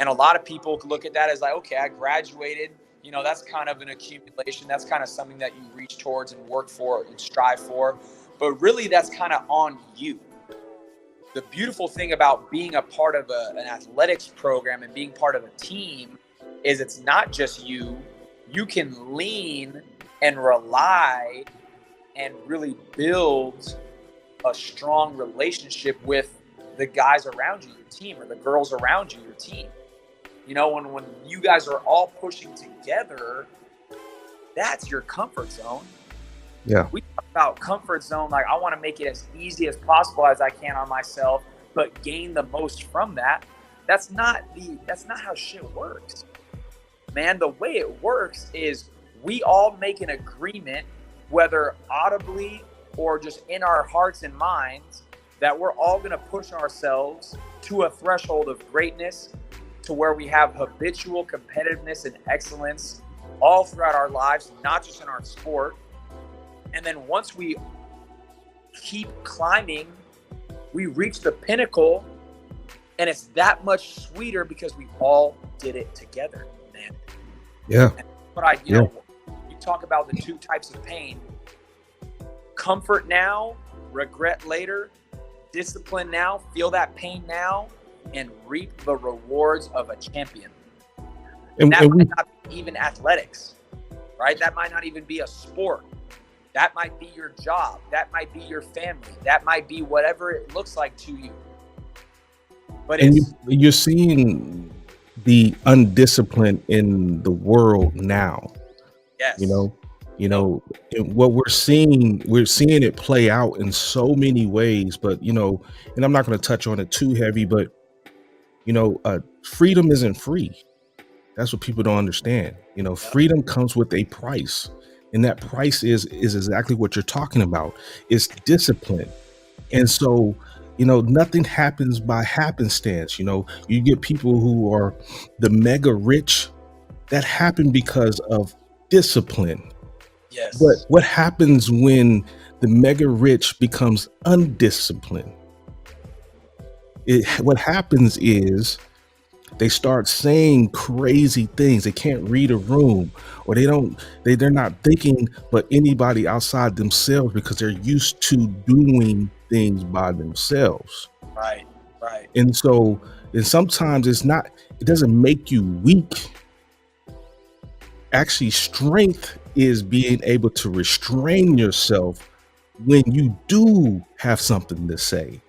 and a lot of people look at that as like, okay, I graduated. You know, that's kind of an accumulation. That's kind of something that you reach towards and work for and strive for. But really, that's kind of on you. The beautiful thing about being a part of an athletics program and being part of a team is it's not just you. You can lean and rely and really build a strong relationship with the guys around you, your team, or the girls around you, your team. You know, when you guys are all pushing together, that's your comfort zone. Yeah. We talk about comfort zone, like I want to make it as easy as possible as I can on myself, but gain the most from that. That's not how shit works. Man, the way it works is we all make an agreement, whether audibly or just in our hearts and minds, that we're all going to push ourselves to a threshold of greatness, to where we have habitual competitiveness and excellence all throughout our lives, not just in our sport. And then once we keep climbing, we reach the pinnacle, and it's that much sweeter because we all did it together, man. Yeah. But you talk about the two types of pain: comfort now, regret later; discipline now, feel that pain now, and reap the rewards of a champion. And that might not be even athletics, right? That might not even be a sport. That might be your job. That might be your family. That might be whatever it looks like to you. But you're seeing the undisciplined in the world now. Yes. You know, what we're seeing it play out in so many ways. But and I'm not going to touch on it too heavy, but freedom isn't free. That's what people don't understand. Freedom comes with a price. And that price is exactly what you're talking about. It's discipline. And so, nothing happens by happenstance. You get people who are the mega rich. That happened because of discipline. Yes. But what happens when the mega rich becomes undisciplined? What happens is they start saying crazy things. They can't read a room, or they're not thinking but anybody outside themselves, because they're used to doing things by themselves. Right. And sometimes it doesn't make you weak. Actually, strength is being able to restrain yourself when you do have something to say.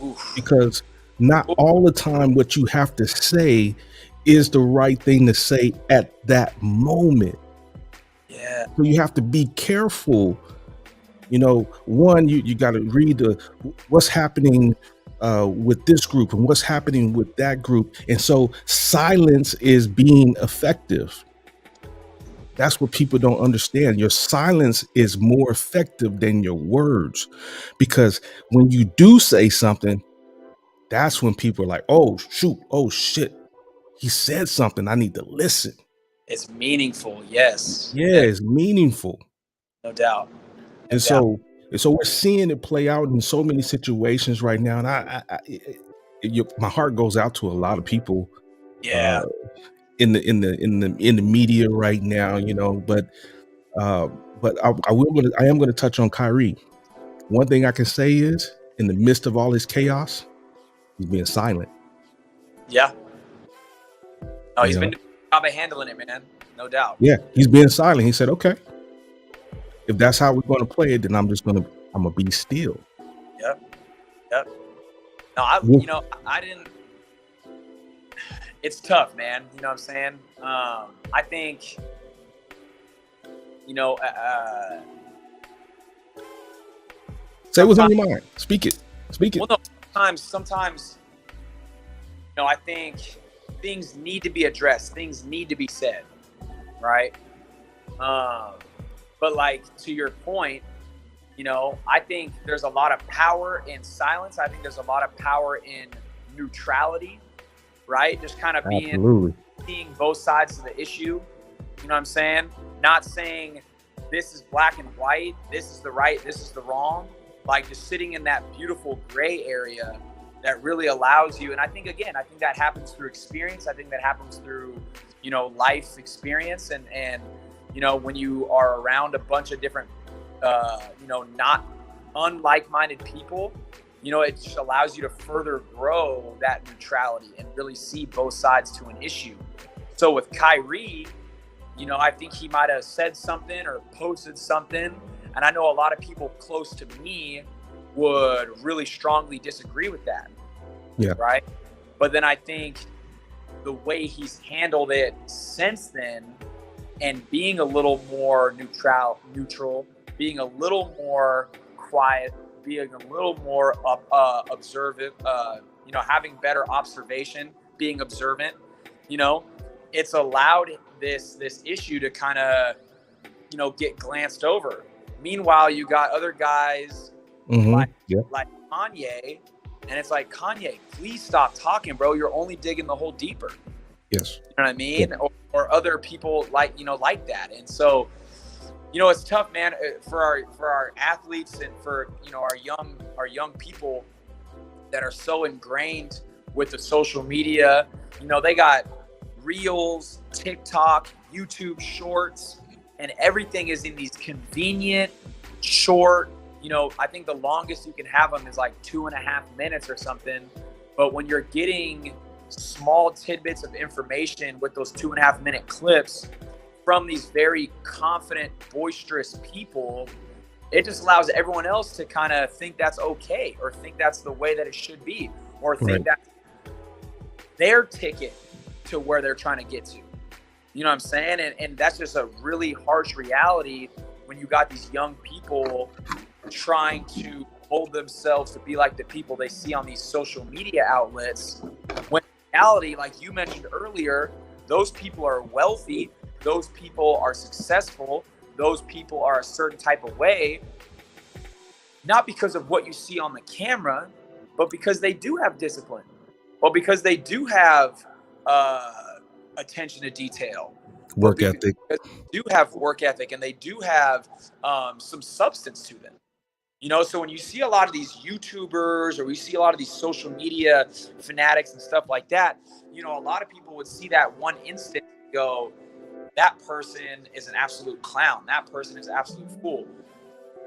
Oof. Because not all the time what you have to say is the right thing to say at that moment. Yeah. So you have to be careful. One, you got to read what's happening with this group and what's happening with that group. And so silence is being effective. That's what people don't understand. Your silence is more effective than your words, because when you do say something, that's when people are like, oh, shoot, oh, shit, he said something. I need to listen. It's meaningful. Yes. Yeah, it's meaningful. No doubt. And so we're seeing it play out in so many situations right now. And my heart goes out to a lot of people. Yeah. In the media right now, but I am going to touch on Kyrie. One thing I can say is, in the midst of all this chaos, he's being silent. Yeah. Oh, he's been doing a good job of handling it, man. No doubt. Yeah, he's being silent. He said, okay, if that's how we're going to play it, then I'm going to be still. Yep. No, I didn't. It's tough, man. You know what I'm saying? I think you know, Say what's on your mind. Speak it. Well, no, sometimes, you know, I think things need to be addressed. Things need to be said, right? But like, to your point, you know, I think there's a lot of power in silence. I think there's a lot of power in neutrality, right? Just kind of seeing both sides of the issue. You know what I'm saying? Not saying this is black and white, this is the right, this is the wrong. Like, just sitting in that beautiful gray area that really allows you. And I think, again, I think that happens through experience. I think that happens through, you know, life experience. And, you know, when you are around a bunch of different, you know, not unlike-minded people, you know, it just allows you to further grow that neutrality and really see both sides to an issue. So with Kyrie, you know, I think he might have said something or posted something. And I know a lot of people close to me would really strongly disagree with that. Yeah. Right. But then I think the way he's handled it since then, and being a little more neutral, being a little more quiet, being a little more observant, you know, having better observation, being observant, you know, it's allowed this issue to kind of, you know, get glanced over. Meanwhile, you got other guys like Kanye, and it's like, Kanye, please stop talking, bro. You're only digging the hole deeper. Yes. You know what I mean? Yeah. Or other people like, you know, like that. And so, you know, it's tough, man, for our athletes and for, you know, our young people that are so ingrained with the social media. You know, they got Reels, TikTok, YouTube Shorts, and everything is in these convenient, short, you know, I think the longest you can have them is like 2.5 minutes or something. But when you're getting small tidbits of information with those 2.5 minute clips from these very confident, boisterous people, it just allows everyone else to kind of think that's okay, or think that's the way that it should be, or think that's their ticket to where they're trying to get to. You know what I'm saying? And that's just a really harsh reality when you got these young people trying to hold themselves to be like the people they see on these social media outlets. When in reality, like you mentioned earlier, those people are wealthy, those people are successful, those people are a certain type of way, not because of what you see on the camera, but because they do have discipline, or because they do have attention to detail, work ethic. They do have work ethic, and they do have some substance to them. You know, so when you see a lot of these YouTubers, or we see a lot of these social media fanatics and stuff like that, you know, a lot of people would see that one instant and go, that person is an absolute clown. That person is an absolute fool.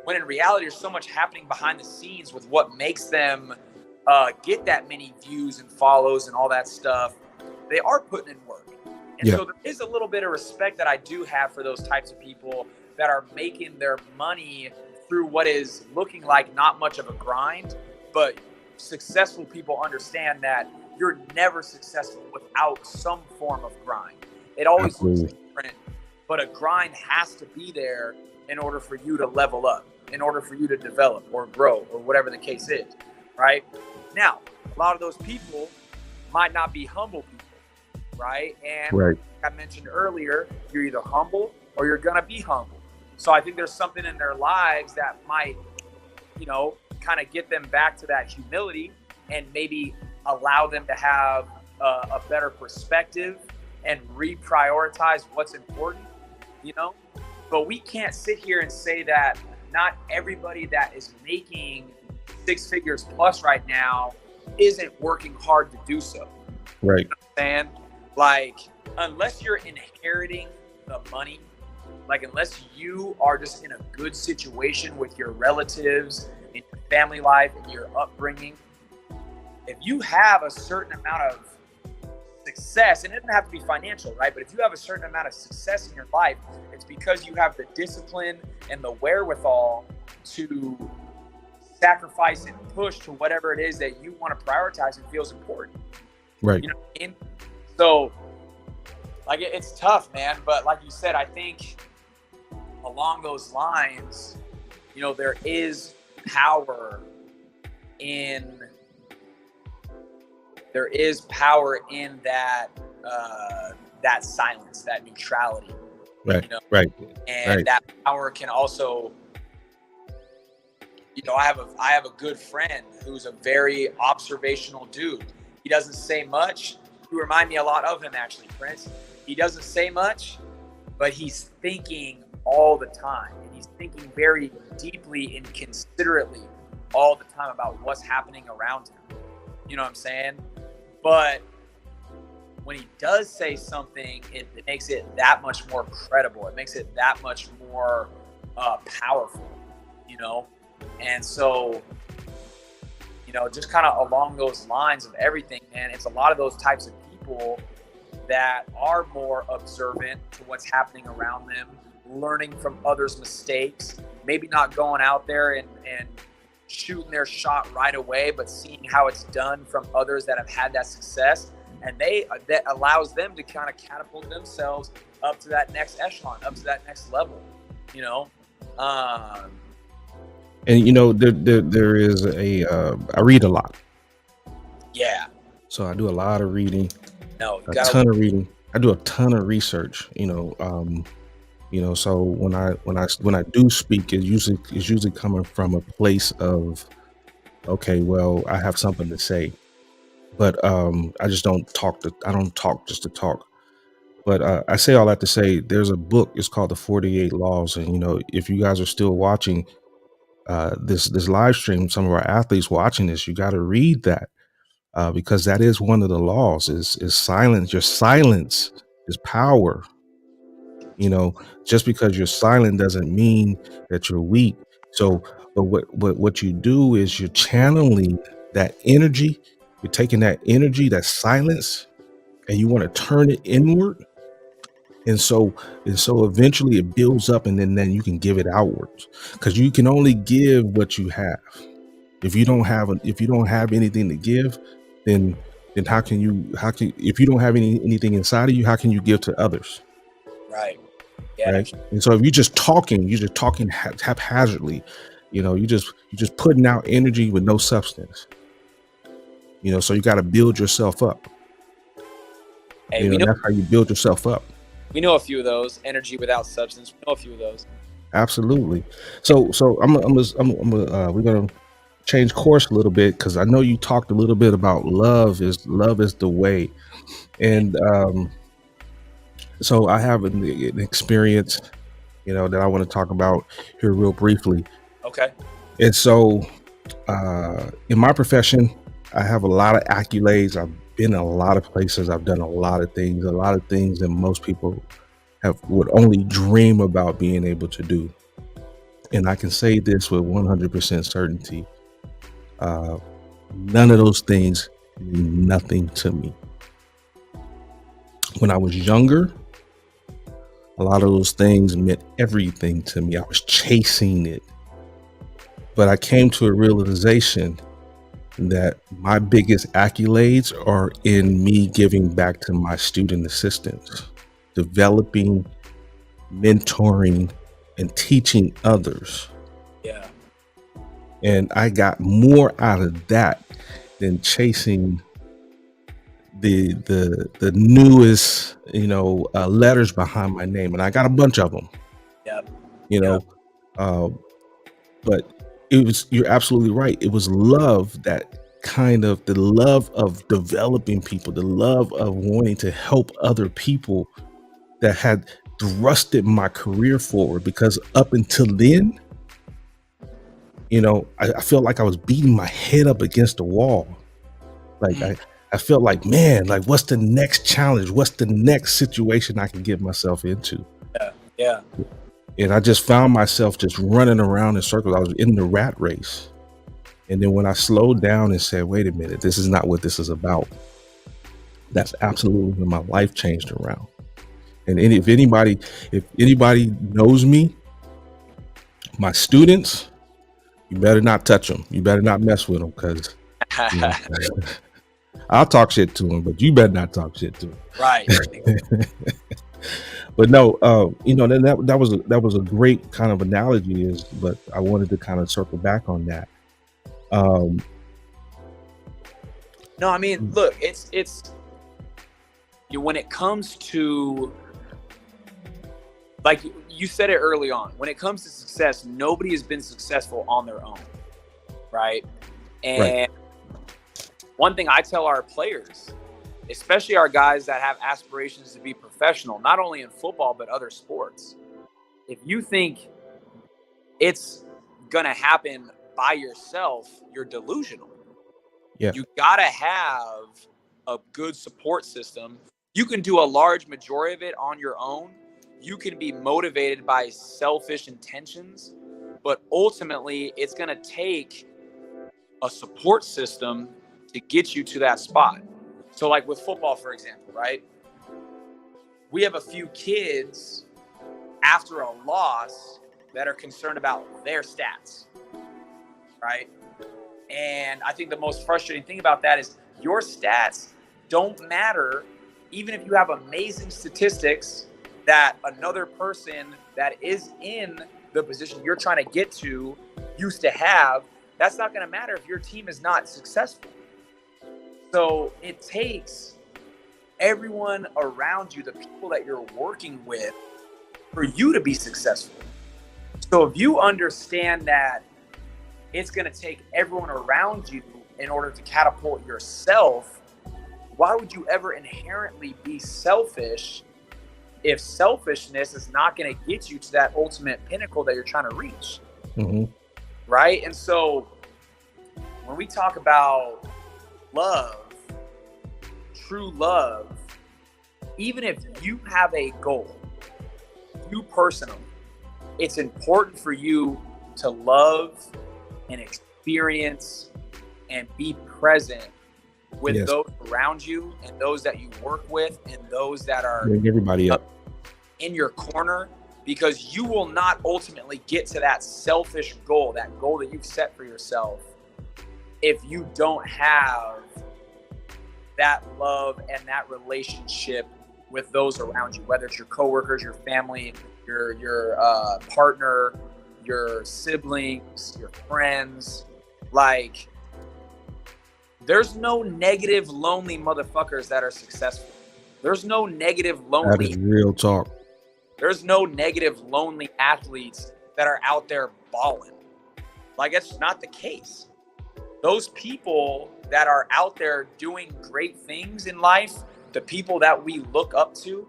When in reality, there's so much happening behind the scenes with what makes them get that many views and follows and all that stuff. They are putting in work. And so there is a little bit of respect that I do have for those types of people that are making their money through what is looking like not much of a grind, but successful people understand that you're never successful without some form of grind. It always looks different, but a grind has to be there in order for you to level up, in order for you to develop or grow, or whatever the case is, right? Now, a lot of those people might not be humble people, right? And like I mentioned earlier, you're either humble or you're going to be humble. So I think there's something in their lives that might, you know, kind of get them back to that humility and maybe allow them to have a better perspective and reprioritize what's important, you know? But we can't sit here and say that not everybody that is making 6 figures plus right now isn't working hard to do so. Right. You know what I'm saying? Like, unless you're inheriting the money, like unless you are just in a good situation with your relatives and your family life and your upbringing, if you have a certain amount of success, and it doesn't have to be financial, right? But if you have a certain amount of success in your life, it's because you have the discipline and the wherewithal to sacrifice and push to whatever it is that you want to prioritize and feels important. Right. You know what I mean? So, like, it's tough, man. But like you said, I think along those lines, you know, there is power in that that silence, that neutrality. Right. You know? Right. And right. that power can also, you know, I have a good friend who's a very observational dude. He doesn't say much. You remind me a lot of him, actually, Prince. He doesn't say much, but he's thinking all the time. And he's thinking very deeply and considerately all the time about what's happening around him. You know what I'm saying? But when he does say something, it makes it that much more credible. It makes it that much more powerful, you know? And so, you know, just kind of along those lines of everything, man, it's a lot of those types of people that are more observant to what's happening around them, learning from others' mistakes, maybe not going out there and shooting their shot right away, but seeing how it's done from others that have had that success. And that allows them to kind of catapult themselves up to that next echelon, up to that next level, you know? And, you know, there is I read a lot. Yeah. So I do a lot of reading, a ton of reading. I do a ton of research, you know, so when I do speak, it's usually coming from a place of, okay, well, I have something to say, but I just don't talk just to talk. But I say all that to say there's a book, it's called The 48 Laws. And, you know, if you guys are still watching this live stream, some of our athletes watching this, you got to read that because that is one of the laws is silence. Your silence is power. You know, just because you're silent doesn't mean that you're weak. So, but what you do is you're channeling that energy. You're taking that energy, that silence, and you want to turn it inward. And so eventually it builds up, and then you can give it outwards, because you can only give what you have. If you don't have anything to give, then how can if you don't have anything inside of you, how can you give to others? Right. Yeah. Right. And so if you're just talking haphazardly, you know, you're just putting out energy with no substance. You know, so you got to build yourself up. Hey, you know, that's how you build yourself up. We know a few of those. Energy without substance. We know a few of those. Absolutely. So we're gonna change course a little bit, because I know you talked a little bit about love is the way, and so I have an experience, you know, that I want to talk about here real briefly. Okay. And so in my profession, I have a lot of accolades. I've been in a lot of places. I've done a lot of things that most people would only dream about being able to do. And I can say this with 100% certainty. None of those things mean nothing to me. When I was younger, a lot of those things meant everything to me. I was chasing it. But I came to a realization that my biggest accolades are in me giving back to my student assistants, developing, mentoring, and teaching others. Yeah. And I got more out of that than chasing the newest, you know, letters behind my name. And I got a bunch of them. Yep. You know, but you're absolutely right. It was love, the love of developing people, the love of wanting to help other people, that had thrusted my career forward. Because up until then, you know, I felt like I was beating my head up against the wall. Like I felt like, man, like, what's the next challenge? What's the next situation I can get myself into? Yeah. And I just found myself just running around in circles. I was in the rat race. And then when I slowed down and said, wait a minute, this is not what this is about, that's absolutely when my life changed around. And if anybody knows me, my students, you better not touch them. You better not mess with them, because you know, I'll talk shit to them, but you better not talk shit to them. Right. But no, then that was a great kind of analogy. But I wanted to kind of circle back on that. No, I mean, look, it's when it comes to, like you said it early on, when it comes to success, nobody has been successful on their own, right? And one thing I tell our players, especially our guys that have aspirations to be professional, not only in football, but other sports, if you think it's going to happen by yourself, you're delusional. Yeah. You got to have a good support system. You can do a large majority of it on your own. You can be motivated by selfish intentions, but ultimately it's going to take a support system to get you to that spot. So like with football, for example, right? We have a few kids after a loss that are concerned about their stats, right? And I think the most frustrating thing about that is your stats don't matter, even if you have amazing statistics that another person that is in the position you're trying to get to used to have. That's not going to matter if your team is not successful. So it takes everyone around you, the people that you're working with, for you to be successful. So if you understand that it's going to take everyone around you in order to catapult yourself, why would you ever inherently be selfish if selfishness is not going to get you to that ultimate pinnacle that you're trying to reach? Mm-hmm. Right? And so when we talk about love, true love, even if you have a goal, you personally, it's important for you to love and experience and be present with those around you and those that you work with and those that are bring everybody up in your corner, because you will not ultimately get to that selfish goal, that goal that you've set for yourself, if you don't have that love and that relationship with those around you, whether it's your coworkers, your family, your partner, your siblings, your friends. Like, there's no negative, lonely motherfuckers that are successful. There's no negative, lonely. That is real talk. There's no negative, lonely athletes that are out there balling. Like, it's not the case. Those people that are out there doing great things in life, the people that we look up to,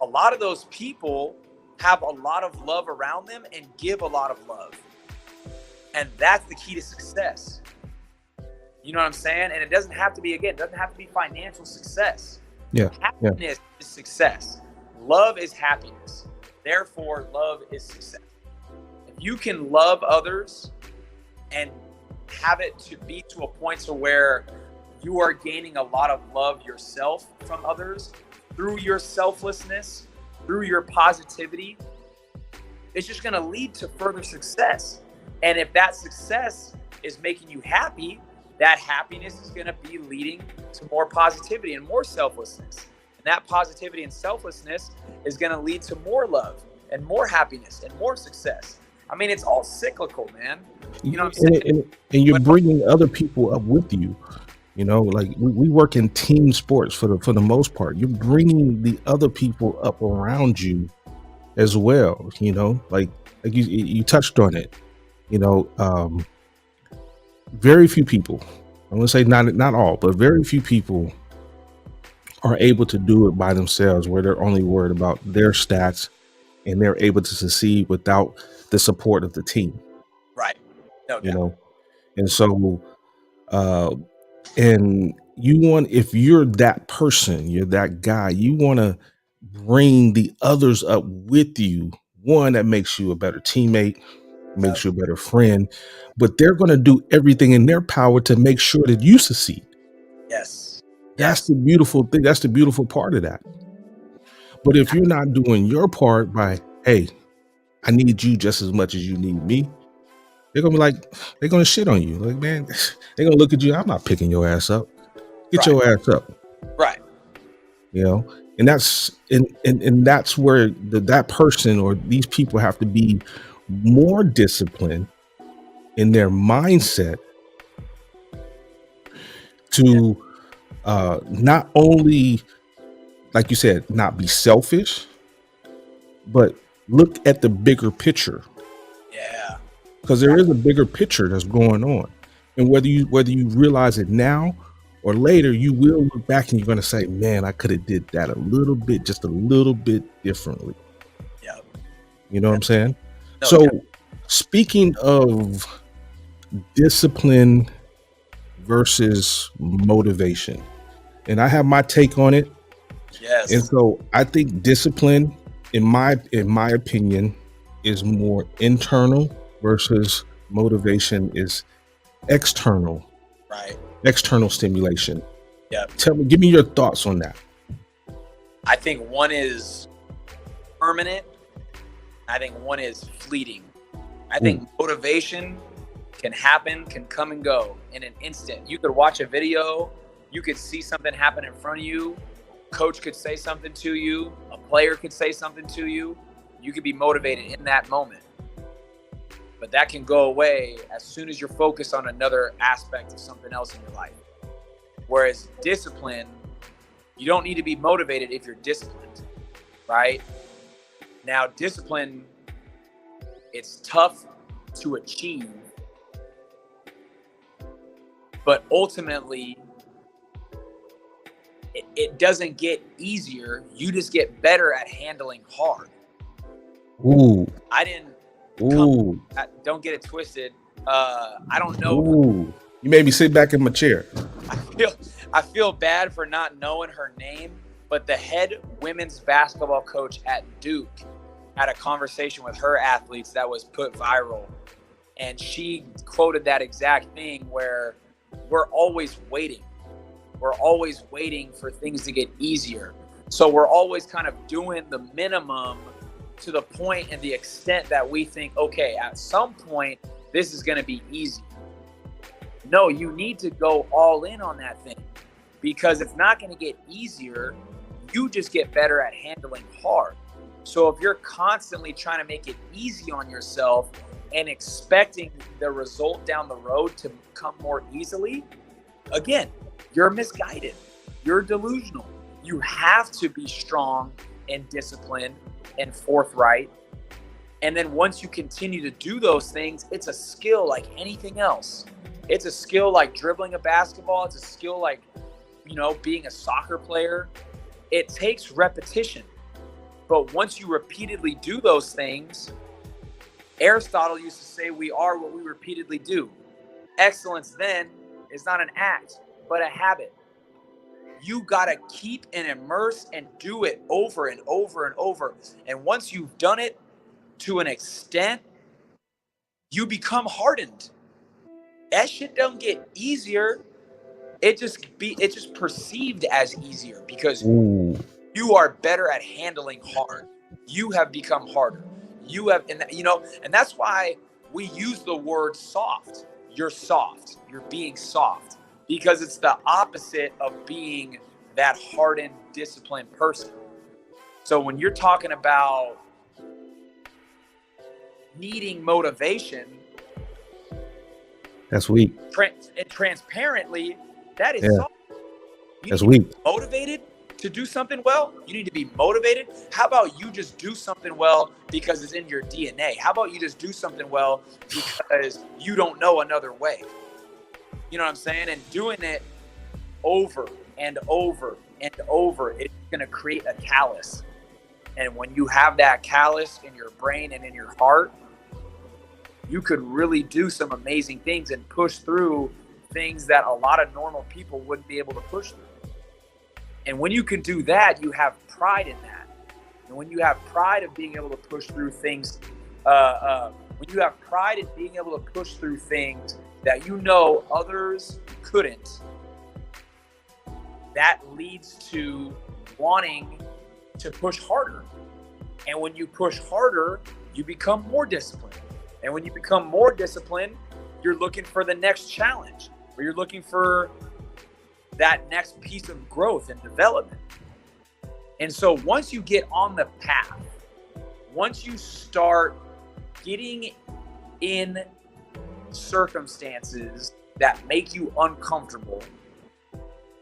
a lot of those people have a lot of love around them and give a lot of love. And that's the key to success. You know what I'm saying? And it doesn't have to be, again, it doesn't have to be financial success. Yeah. Happiness is success. Love is happiness. Therefore, love is success. If you can love others and have it to be to a point to where you are gaining a lot of love yourself from others through your selflessness, through your positivity, it's just going to lead to further success. And if that success is making you happy, that happiness is going to be leading to more positivity and more selflessness. And that positivity and selflessness is going to lead to more love and more happiness and more success. I mean, it's all cyclical, man. You know what I'm saying? And you're bringing other people up with you. You know, like we work in team sports for the most part. You're bringing the other people up around you as well. You know, like you touched on it. You know, very few people, I want to say not all, but very few people are able to do it by themselves, where they're only worried about their stats and they're able to succeed without the support of the team. Right. No doubt. You know, and so, and you want, if you're that person, you're that guy, you want to bring the others up with you. One, that makes you a better teammate, makes you a better friend, but they're going to do everything in their power to make sure that you succeed. Yes. That's the beautiful thing. That's the beautiful part of that. But if you're not doing your part by, hey, I need you just as much as you need me, they're going to be like, they're going to shit on you. Like, man, they're going to look at you. I'm not picking your ass up. Get your ass up. Right. You know, And that's where that person or these people have to be more disciplined in their mindset to not only, like you said, not be selfish, but look at the bigger picture. Yeah. Because there is a bigger picture that's going on. And whether you realize it now or later, you will look back and you're going to say, man, I could have did that just a little bit differently. Yeah. You know what I'm saying? No, So definitely. Speaking of discipline versus motivation, and I have my take on it. Yes. And so I think discipline, in my opinion, is more internal versus motivation is external. Right. External stimulation. Yeah. Give me your thoughts on that. I think one is permanent. I think one is fleeting. I think motivation can happen, can come and go in an instant. You could watch a video, you could see something happen in front of you, coach could say something to you, a player could say something to you, you could be motivated in that moment. But that can go away as soon as you're focused on another aspect of something else in your life. Whereas discipline, you don't need to be motivated if you're disciplined, right? Now, discipline, it's tough to achieve, but ultimately, it doesn't get easier. You just get better at handling hard. Ooh. I didn't Ooh. don't get it twisted. I don't know. Ooh. You made me sit back in my chair. I feel bad for not knowing her name, but the head women's basketball coach at Duke had a conversation with her athletes that was put viral. And she quoted that exact thing where we're always waiting. We're always waiting for things to get easier. So we're always kind of doing the minimum to the point and the extent that we think, okay, at some point, this is going to be easy. No, you need to go all in on that thing because it's not going to get easier. You just get better at handling hard. So if you're constantly trying to make it easy on yourself and expecting the result down the road to come more easily, again, you're misguided. You're delusional. You have to be strong and disciplined and forthright. And then once you continue to do those things, it's a skill like anything else. It's a skill like dribbling a basketball. It's a skill like, being a soccer player. It takes repetition. But once you repeatedly do those things, Aristotle used to say we are what we repeatedly do. Excellence then is not an act, but a habit. You got to keep and immerse and do it over and over and over. And once you've done it to an extent, you become hardened. That shit don't get easier. It's just perceived as easier because you are better at handling hard. You have become harder. And that's why we use the word soft. You're soft. You're being soft because it's the opposite of being that hardened, disciplined person. So when you're talking about needing motivation, that's weak. And transparently, that is soft. That's weak. Motivated to do something well, you need to be motivated. How about you just do something well because it's in your DNA? How about you just do something well because you don't know another way? You know what I'm saying? And doing it over and over and over, it's going to create a callus. And when you have that callus in your brain and in your heart, you could really do some amazing things and push through things that a lot of normal people wouldn't be able to push through. And when you can do that, you have pride in that. And when you have pride of being able to push through things, when you have pride in being able to push through things that others couldn't, that leads to wanting to push harder. And when you push harder, you become more disciplined. And when you become more disciplined, you're looking for the next challenge, or you're looking for that next piece of growth and development. And so once you get on the path, once you start getting in circumstances that make you uncomfortable,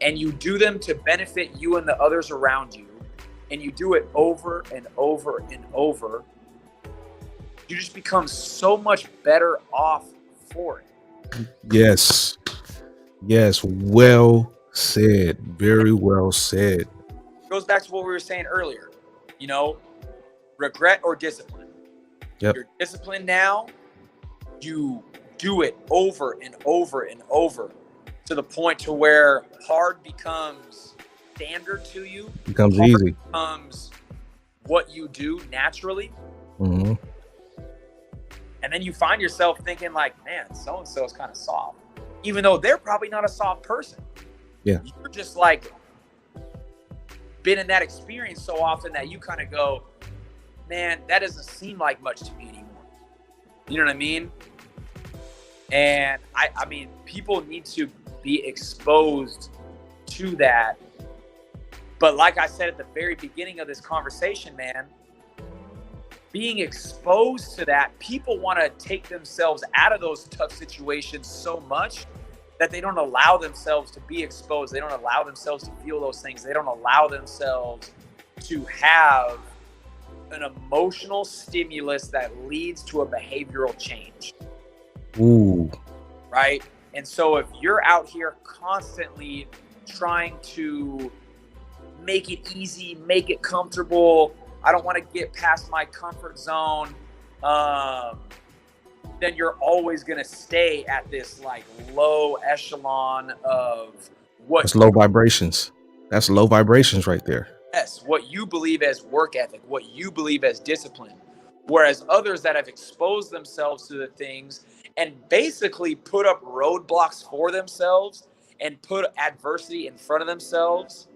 and you do them to benefit you and the others around you, and you do it over and over and over, you just become so much better off for it. Yes. Yes. Well said. Very well said. It goes back to what we were saying earlier, regret or discipline. Yep. You're disciplined now, you do it over and over and over to the point to where hard becomes standard to you. Becomes hard easy. Becomes what you do naturally. Mm-hmm. And then you find yourself thinking like, man, so-and-so is kind of soft. Even though they're probably not a soft person. Yeah. You're just like been in that experience so often that you kind of go, man, that doesn't seem like much to me anymore. You know what I mean? And I mean, people need to be exposed to that. But like I said at the very beginning of this conversation, man, being exposed to that, people want to take themselves out of those tough situations so much that they don't allow themselves to be exposed. They don't allow themselves to feel those things. They don't allow themselves to have an emotional stimulus that leads to a behavioral change. Ooh. Right? And so if you're out here constantly trying to make it easy, make it comfortable, I don't want to get past my comfort zone, then you're always going to stay at this like low echelon of what— That's low vibrations. That's low vibrations right there. Yes, what you believe as work ethic, what you believe as discipline. Whereas others that have exposed themselves to the things and basically put up roadblocks for themselves and put adversity in front of themselves,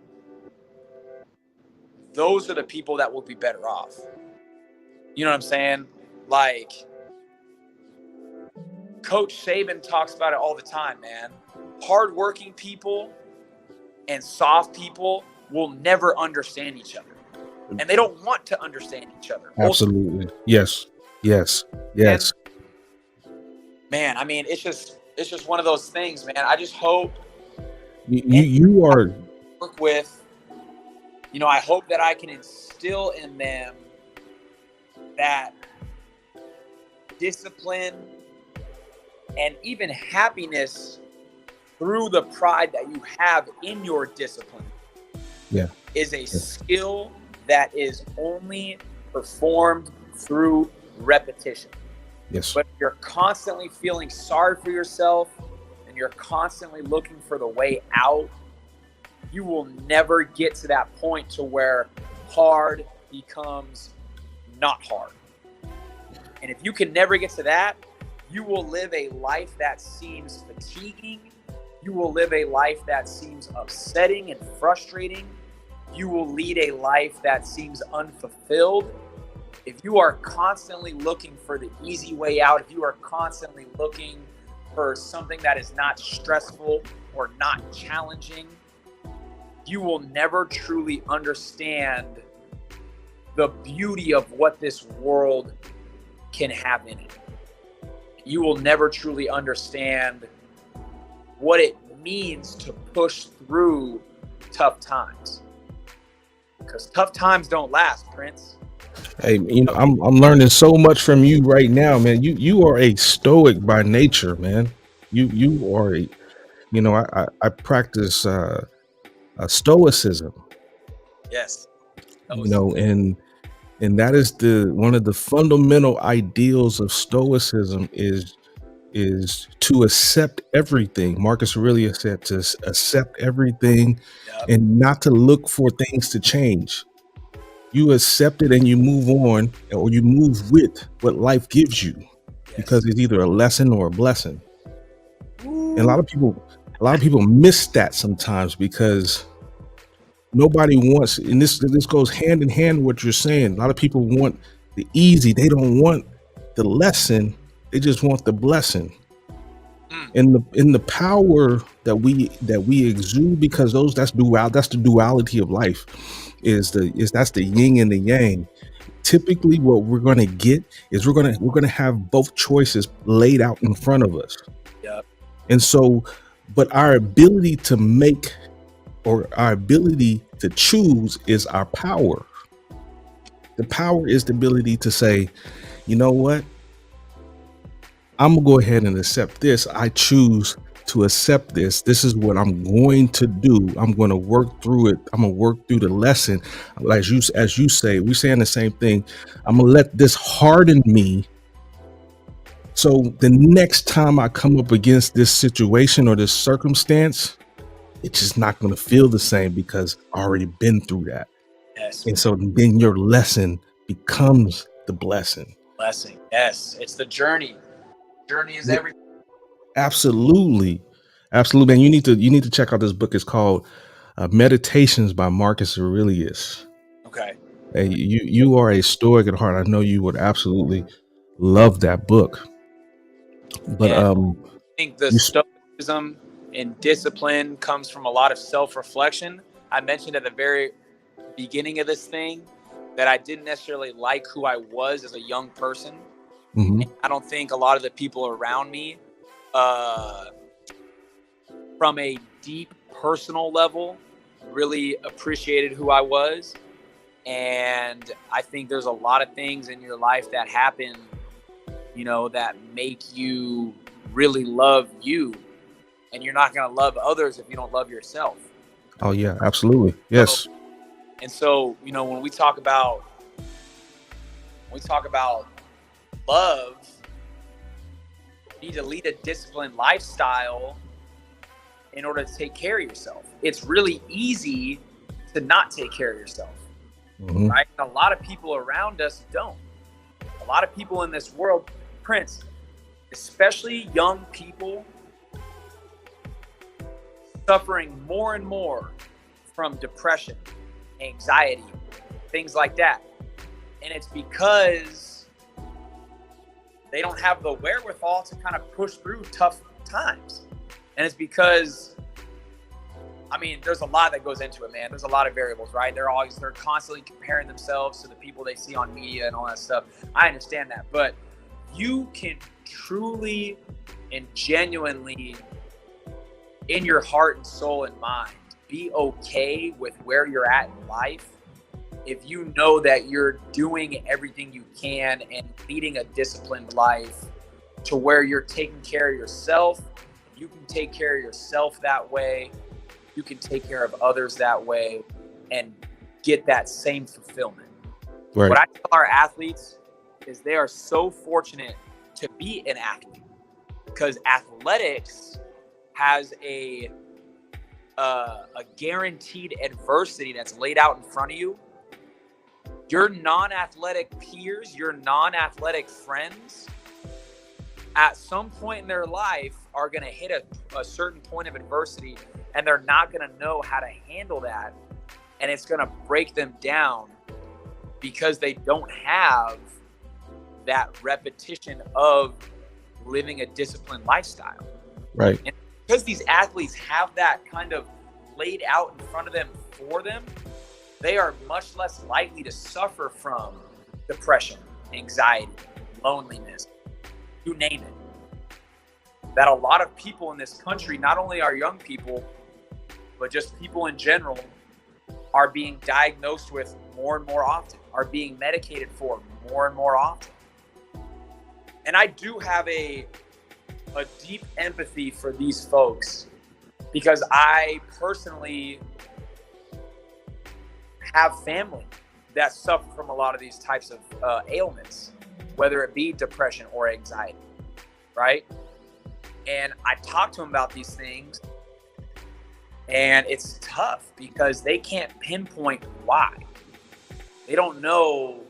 those are the people that will be better off. You know what I'm saying? Like, Coach Saban talks about it all the time, man. Hardworking people and soft people will never understand each other. And they don't want to understand each other. Absolutely. Yes. Yes. Yes. And, man, I mean, it's just one of those things, man. I just hope you are work with, I hope that I can instill in them that discipline and even happiness through the pride that you have in your discipline. Yeah. Is a skill that is only performed through repetition. Yes. But if you're constantly feeling sorry for yourself and you're constantly looking for the way out, you will never get to that point to where hard becomes not hard. And if you can never get to that, you will live a life that seems fatiguing. You will live a life that seems upsetting and frustrating. You will lead a life that seems unfulfilled. If you are constantly looking for the easy way out, if you are constantly looking for something that is not stressful or not challenging, you will never truly understand the beauty of what this world can have in it. You will never truly understand what it means to push through tough times. Because tough times don't last, Prince. Hey, I'm learning so much from you right now, man. You are a stoic by nature, man. You are a, I practice stoicism. Yes. And that is one of the fundamental ideals of stoicism is to accept everything. Marcus Aurelius said to accept everything. Yep. And not to look for things to change. You accept it and you move on, or you move with what life gives you, because it's either a lesson or a blessing. And a lot of people miss that sometimes because nobody wants, and this goes hand in hand with what you're saying. A lot of people want the easy. They don't want the lesson. They just want the blessing. And the power that we exude, because that's the duality of life, that's the yin and the yang. Typically what we're going to get is we're going to have both choices laid out in front of us. Yep. And so, but our ability to make, or our ability to choose, is our power. The power is the ability to say, you know what, I'm gonna go ahead and accept this. I choose to accept this. This is what I'm going to do. I'm going to work through it. I'm gonna work through the lesson. As you say, we're saying the same thing. I'm gonna let this harden me, so the next time I come up against this situation or this circumstance, it's just not going to feel the same, because I already been through that. Yes. And so then your lesson becomes the blessing. Blessing. Yes. It's the journey. Journey is everything. Absolutely. Absolutely. And you need to check out this book. It's called Meditations by Marcus Aurelius. Okay. And you are a Stoic at heart. I know you would absolutely love that book. But I think the stoicism and discipline comes from a lot of self-reflection. I mentioned at the very beginning of this thing that I didn't necessarily like who I was as a young person. Mm-hmm. I don't think a lot of the people around me, from a deep personal level, really appreciated who I was. And I think there's a lot of things in your life that happen, that make you really love you. And you're not going to love others if you don't love yourself. Oh, yeah, absolutely. Yes. So, when we talk about love, you need to lead a disciplined lifestyle in order to take care of yourself. It's really easy to not take care of yourself, mm-hmm. right? A lot of people around us don't. A lot of people in this world, Prince, especially young people, suffering more and more from depression, anxiety, things like that. And it's because they don't have the wherewithal to kind of push through tough times. And it's because, there's a lot that goes into it, man. There's a lot of variables, right? They're constantly comparing themselves to the people they see on media and all that stuff. I understand that, but you can truly and genuinely, in your heart and soul and mind, be okay with where you're at in life if you know that you're doing everything you can and leading a disciplined life to where you're taking care of yourself. You can take care of yourself that way. You can take care of others that way and get that same fulfillment. Right. What I tell our athletes is they are so fortunate to be an athlete, because athletics has a guaranteed adversity that's laid out in front of you. Your non-athletic peers, your non-athletic friends, at some point in their life are going to hit a certain point of adversity, and they're not going to know how to handle that. And it's going to break them down because they don't have that repetition of living a disciplined lifestyle. Right. And because these athletes have that kind of laid out in front of them for them, they are much less likely to suffer from depression, anxiety, loneliness, you name it. That a lot of people in this country, not only our young people, but just people in general, are being diagnosed with more and more often, are being medicated for more and more often. And I do have a deep empathy for these folks, because I personally have family that suffer from a lot of these types of ailments, whether it be depression or anxiety, right? And I talk to them about these things, and it's tough because they can't pinpoint why. They don't know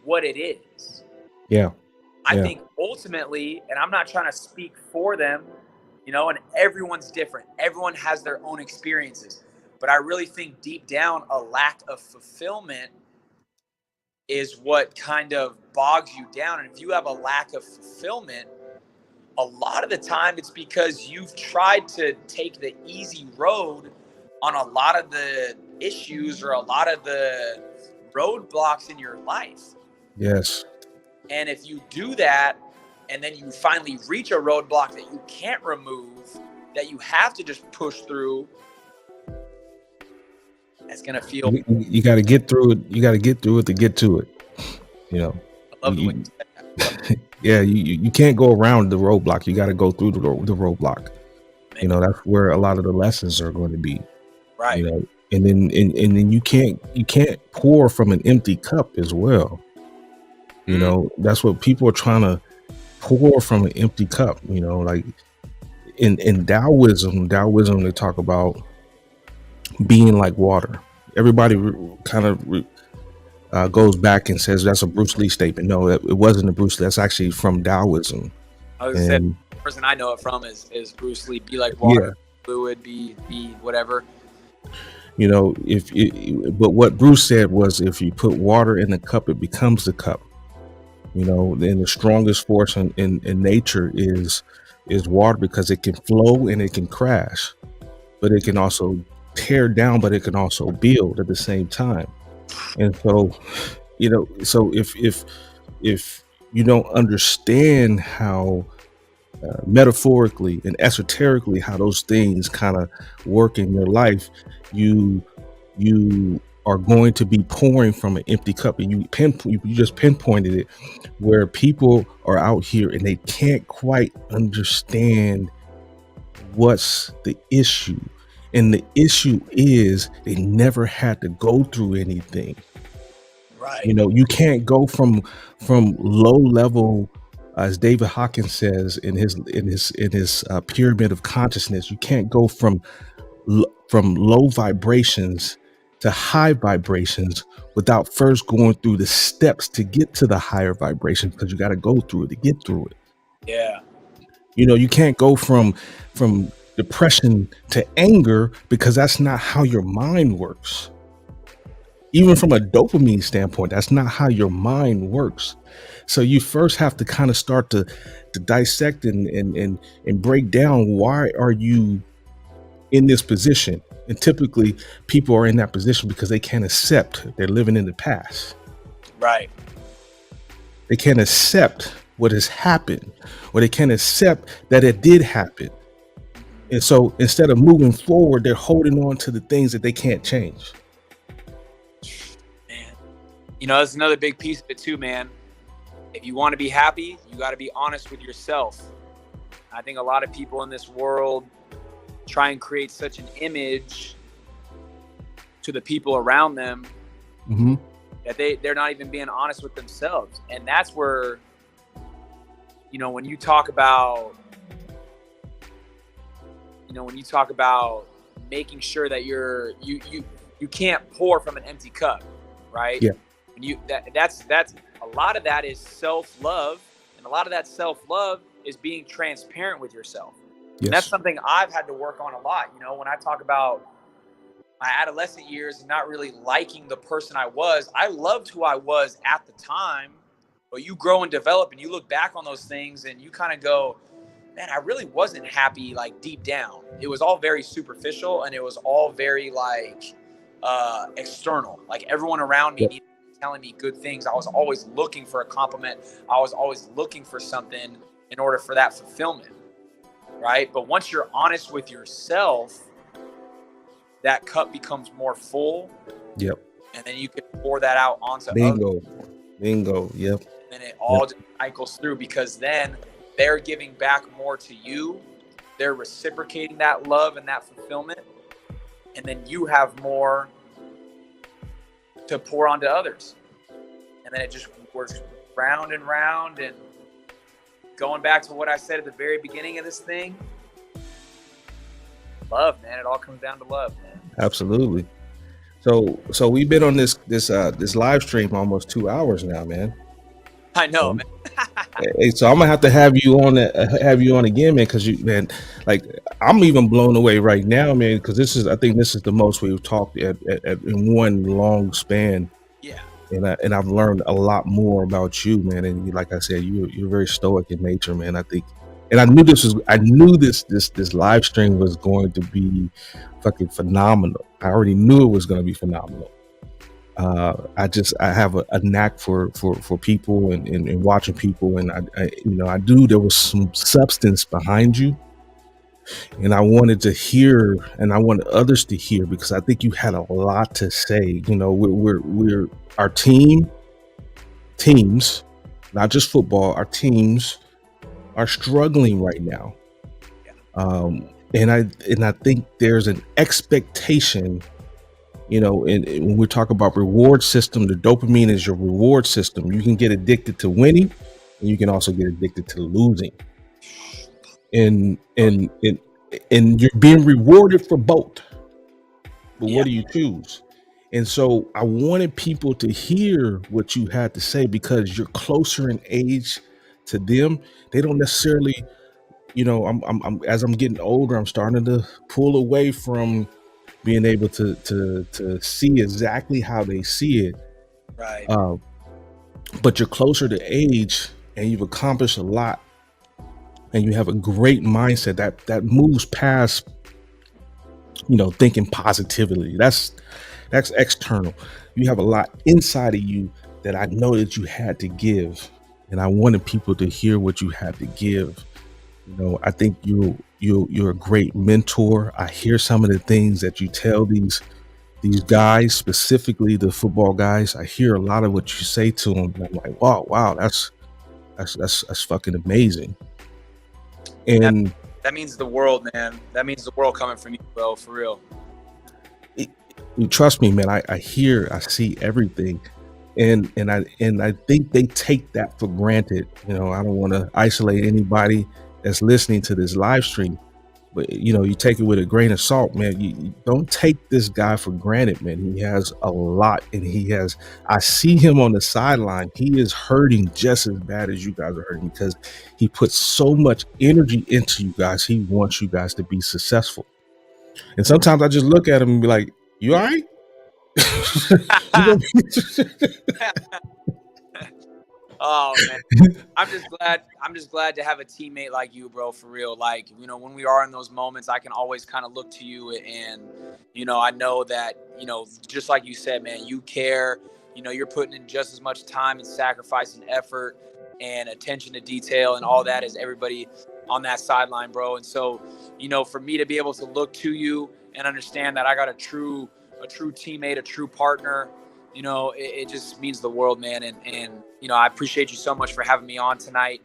what it is. Yeah. I think ultimately, and I'm not trying to speak for them, and everyone's different. Everyone has their own experiences. But I really think deep down, a lack of fulfillment is what kind of bogs you down. And if you have a lack of fulfillment, a lot of the time it's because you've tried to take the easy road on a lot of the issues or a lot of the roadblocks in your life. Yes. And if you do that and then you finally reach a roadblock that you can't remove, that you have to just push through, it's going to feel... You got to get through it. You got to get through it to get to it. You know, I love the way you said that. Yeah, you can't go around the roadblock. You got to go through the roadblock. You know, that's where a lot of the lessons are going to be. Right. You know, and then you can't pour from an empty cup as well. You know, that's what people are trying to pour from an empty cup. You know, like in Taoism, they talk about being like water. Everybody kind of goes back and says that's a Bruce Lee statement. No, it wasn't a Bruce Lee. That's actually from Taoism. I was saying, the person I know it from is Bruce Lee. Be like water, fluid, be whatever. You know, but what Bruce said was, if you put water in the cup, it becomes the cup. You know, then the strongest force in nature is water, because it can flow and it can crash, but it can also tear down, but it can also build at the same time. And so, you know, so if you don't understand how metaphorically and esoterically how those things kind of work in your life, you are going to be pouring from an empty cup. And you just pinpointed it, where people are out here and they can't quite understand what's the issue. And the issue is they never had to go through anything. Right. You know, you can't go from low level, as David Hawkins says in his pyramid of consciousness. You can't go from low vibrations to high vibrations without first going through the steps to get to the higher vibration, because you got to go through it to get through it. Yeah. You know, you can't go from depression to anger, because that's not how your mind works. Even from a dopamine standpoint, that's not how your mind works. So you first have to kind of start to dissect and break down, why are you in this position? And typically people are in that position because they can't accept they're living in the past. Right. They can't accept what has happened, or they can't accept that it did happen. And so instead of moving forward, they're holding on to the things that they can't change. Man, you know, that's another big piece of it too, man. If you want to be happy, you got to be honest with yourself. I think a lot of people in this world try and create such an image to the people around them that they're not even being honest with themselves. And that's where, you know, when you talk about making sure that you can't pour from an empty cup, right? Yeah. That's a lot of that is self-love, and a lot of that self-love is being transparent with yourself. Yes. And that's something I've had to work on a lot. You know, when I talk about my adolescent years and not really liking the person I loved who I was at the time, but you grow and develop and you look back on those things and you kind of go, man, I really wasn't happy, like deep down. It was all very superficial, and it was all very like external. Like everyone around me needed to be telling me good things. I was always looking for a compliment. I was always looking for something in order for that fulfillment. Right. But once you're honest with yourself, that cup becomes more full. Yep. And then you can pour that out onto Bingo. others. Bingo. Yep. And it all just cycles through, because then they're giving back more to you. They're reciprocating that love and that fulfillment. And then you have more to pour onto others. And then it just works round and round. And going back to what I said at the very beginning of this thing, love, man. It all comes down to love, man. Absolutely. So we've been on this live stream almost 2 hours now, man. I know, man. Hey, so I'm gonna have to have you on again, man, because like I'm even blown away right now, man, because I think this is the most we've talked in one long span. Yeah. And I've learned a lot more about you, man. And like I said, you're very stoic in nature, man. I think And I knew this live stream was going to be fucking phenomenal. I already knew it was going to be phenomenal. I have a knack for people and watching people, and I do. There was some substance behind you, and I wanted to hear, and I wanted others to hear, because I think you had a lot to say. You know, we're our teams, not just football. Our teams are struggling right now, and I think there's an expectation. You know, and when we talk about reward system, the dopamine is your reward system. You can get addicted to winning, and you can also get addicted to losing. And you're being rewarded for both. But what do you choose? And so I wanted people to hear what you had to say, because you're closer in age to them. They don't necessarily, you know, I'm as I'm getting older, I'm starting to pull away from being able to see exactly how they see it. Right. But you're closer to age, and you've accomplished a lot, and you have a great mindset that moves past, you know, thinking positively. That's external. You have a lot inside of you that I know that you had to give, and I wanted people to hear what you had to give. You know, I think you're a great mentor. I hear some of the things that you tell these guys, specifically the football guys. I hear a lot of what you say to them, and I'm like, wow, that's fucking amazing. And that means the world, man. That means the world coming from you, bro, for real. Trust me, man. I hear, I see everything, and I think they take that for granted. You know, I don't want to isolate anybody that's listening to this live stream, but you know, you take it with a grain of salt, man. You don't take this guy for granted, man. He has a lot, and I see him on the sideline. He is hurting just as bad as you guys are hurting, because he puts so much energy into you guys. He wants you guys to be successful. And sometimes I just look at him and be like, you all right? Oh man, I'm just glad to have a teammate like you, bro, for real. Like, you know, when we are in those moments, I can always kind of look to you, and you know, I know that, you know, just like you said, man, you care. You know, you're putting in just as much time and sacrifice and effort and attention to detail and all that as everybody on that sideline, bro. And so, you know, for me to be able to look to you and understand that I got a true teammate, a true partner, you know, it just means the world, man. And, you know, I appreciate you so much for having me on tonight.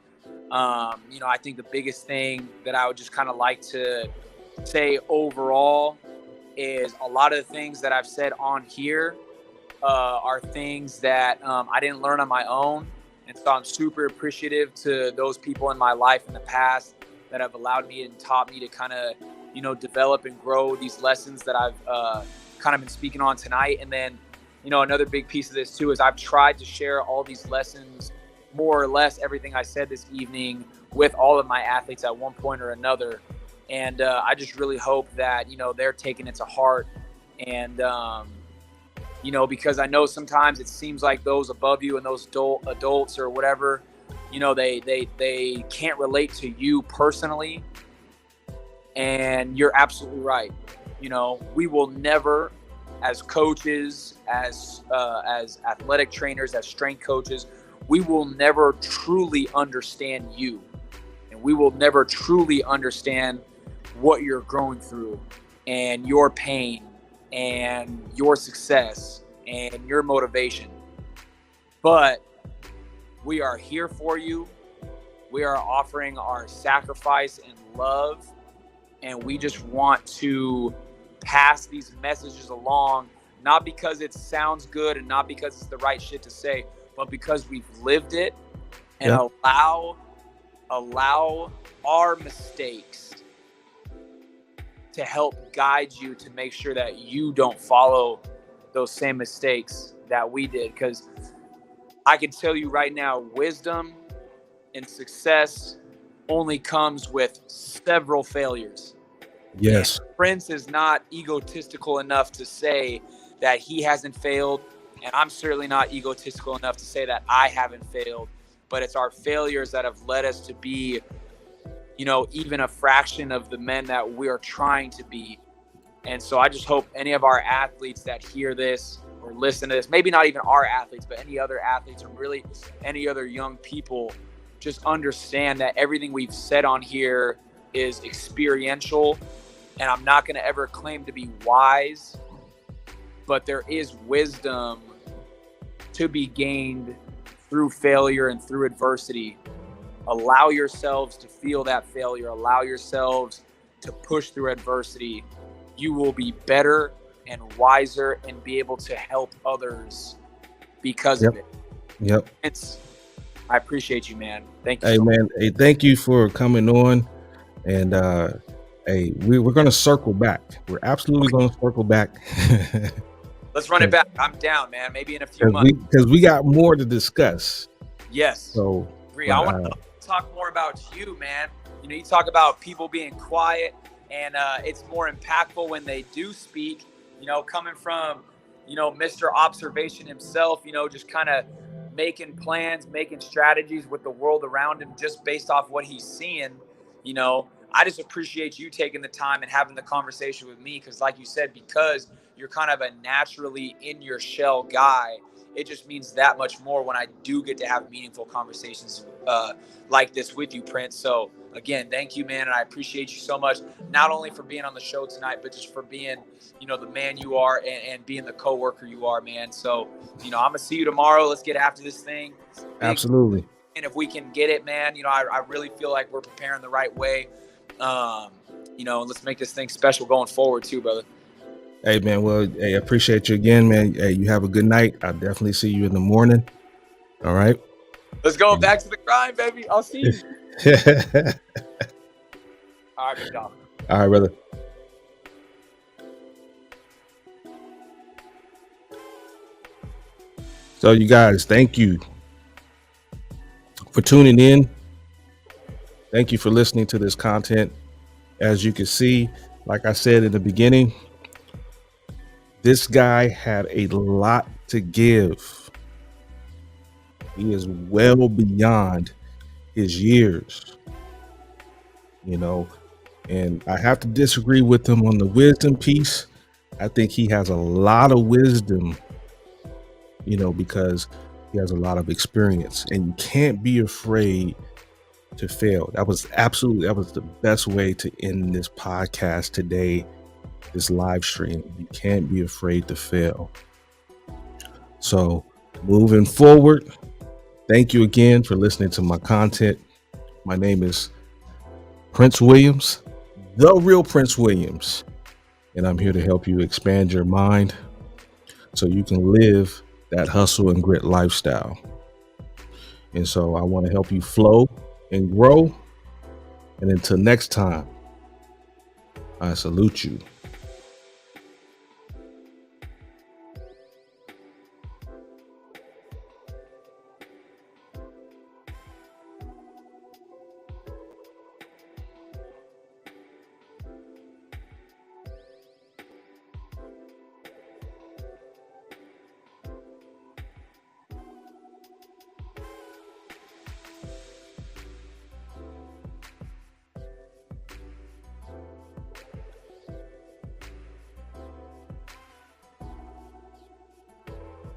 You know, I think the biggest thing that I would just kind of like to say overall is a lot of the things that I've said on here are things that I didn't learn on my own. And so I'm super appreciative to those people in my life in the past that have allowed me and taught me to kind of, you know, develop and grow these lessons that I've kind of been speaking on tonight. And then, you know, another big piece of this too is I've tried to share all these lessons, more or less everything I said this evening, with all of my athletes at one point or another. And I just really hope that, you know, they're taking it to heart. And, you know, because I know sometimes it seems like those above you and those adults or whatever, you know, they can't relate to you personally. And you're absolutely right. You know, we will never, as coaches, as athletic trainers, as strength coaches, we will never truly understand you, and we will never truly understand what you're going through and your pain and your success and your motivation. But we are here for you. We are offering our sacrifice and love, and we just want to pass these messages along, not because it sounds good and not because it's the right shit to say, but because we've lived it, and allow our mistakes to help guide you to make sure that you don't follow those same mistakes that we did. Because I can tell you right now, wisdom and success only comes with several failures. Yes. And Prince is not egotistical enough to say that he hasn't failed, and I'm certainly not egotistical enough to say that I haven't failed. But it's our failures that have led us to be even a fraction of the men that we're trying to be. And so I just hope any of our athletes that hear this or listen to this, maybe not even our athletes, but any other athletes or really any other young people, just understand that everything we've said on here is experiential. And I'm not going to ever claim to be wise, but there is wisdom to be gained through failure and through adversity. Allow yourselves to feel that failure. Allow yourselves to push through adversity. You will be better and wiser and be able to help others because of it. Yep. I appreciate you, man. Thank you. Hey, man. Hey, thank you for coming on. And hey, we're going to circle back. We're absolutely going to circle back. Let's run it back. I'm down, man. Maybe in a few months. Because we got more to discuss. Yes. So I want to talk more about you, man. You talk about people being quiet, and it's more impactful when they do speak. Coming from, Mr. Observation himself, just kind of making plans, making strategies with the world around him just based off what he's seeing. I just appreciate you taking the time and having the conversation with me because, like you said, because you're kind of a naturally in your shell guy, it just means that much more when I do get to have meaningful conversations like this with you, Prince. So again, thank you, man. And I appreciate you so much, not only for being on the show tonight, but just for being, the man you are and being the coworker you are, man. So, I'm going to see you tomorrow. Let's get after this thing. Absolutely. And if we can get it, man, I really feel like we're preparing the right way. Let's make this thing special going forward too, brother. Hey, man. Well, hey, I appreciate you again, man. Hey, you have a good night. I'll definitely see you in the morning. All right. Let's go back to the grind, baby. I'll see you. All right, big dog. All right, brother. So you guys, thank you for tuning in. Thank you for listening to this content. As you can see, like I said in the beginning, this guy had a lot to give. He is well beyond his years, and I have to disagree with him on the wisdom piece. I think he has a lot of wisdom, because he has a lot of experience, and you can't be afraid to fail. That was the best way to end this podcast today, this live stream. You can't be afraid to fail. So moving forward, thank you again for listening to my content. My name is Prince Williams, the real Prince Williams, and I'm here to help you expand your mind so you can live that hustle and grit lifestyle. And so I want to help you flow and grow. And until next time, I salute you.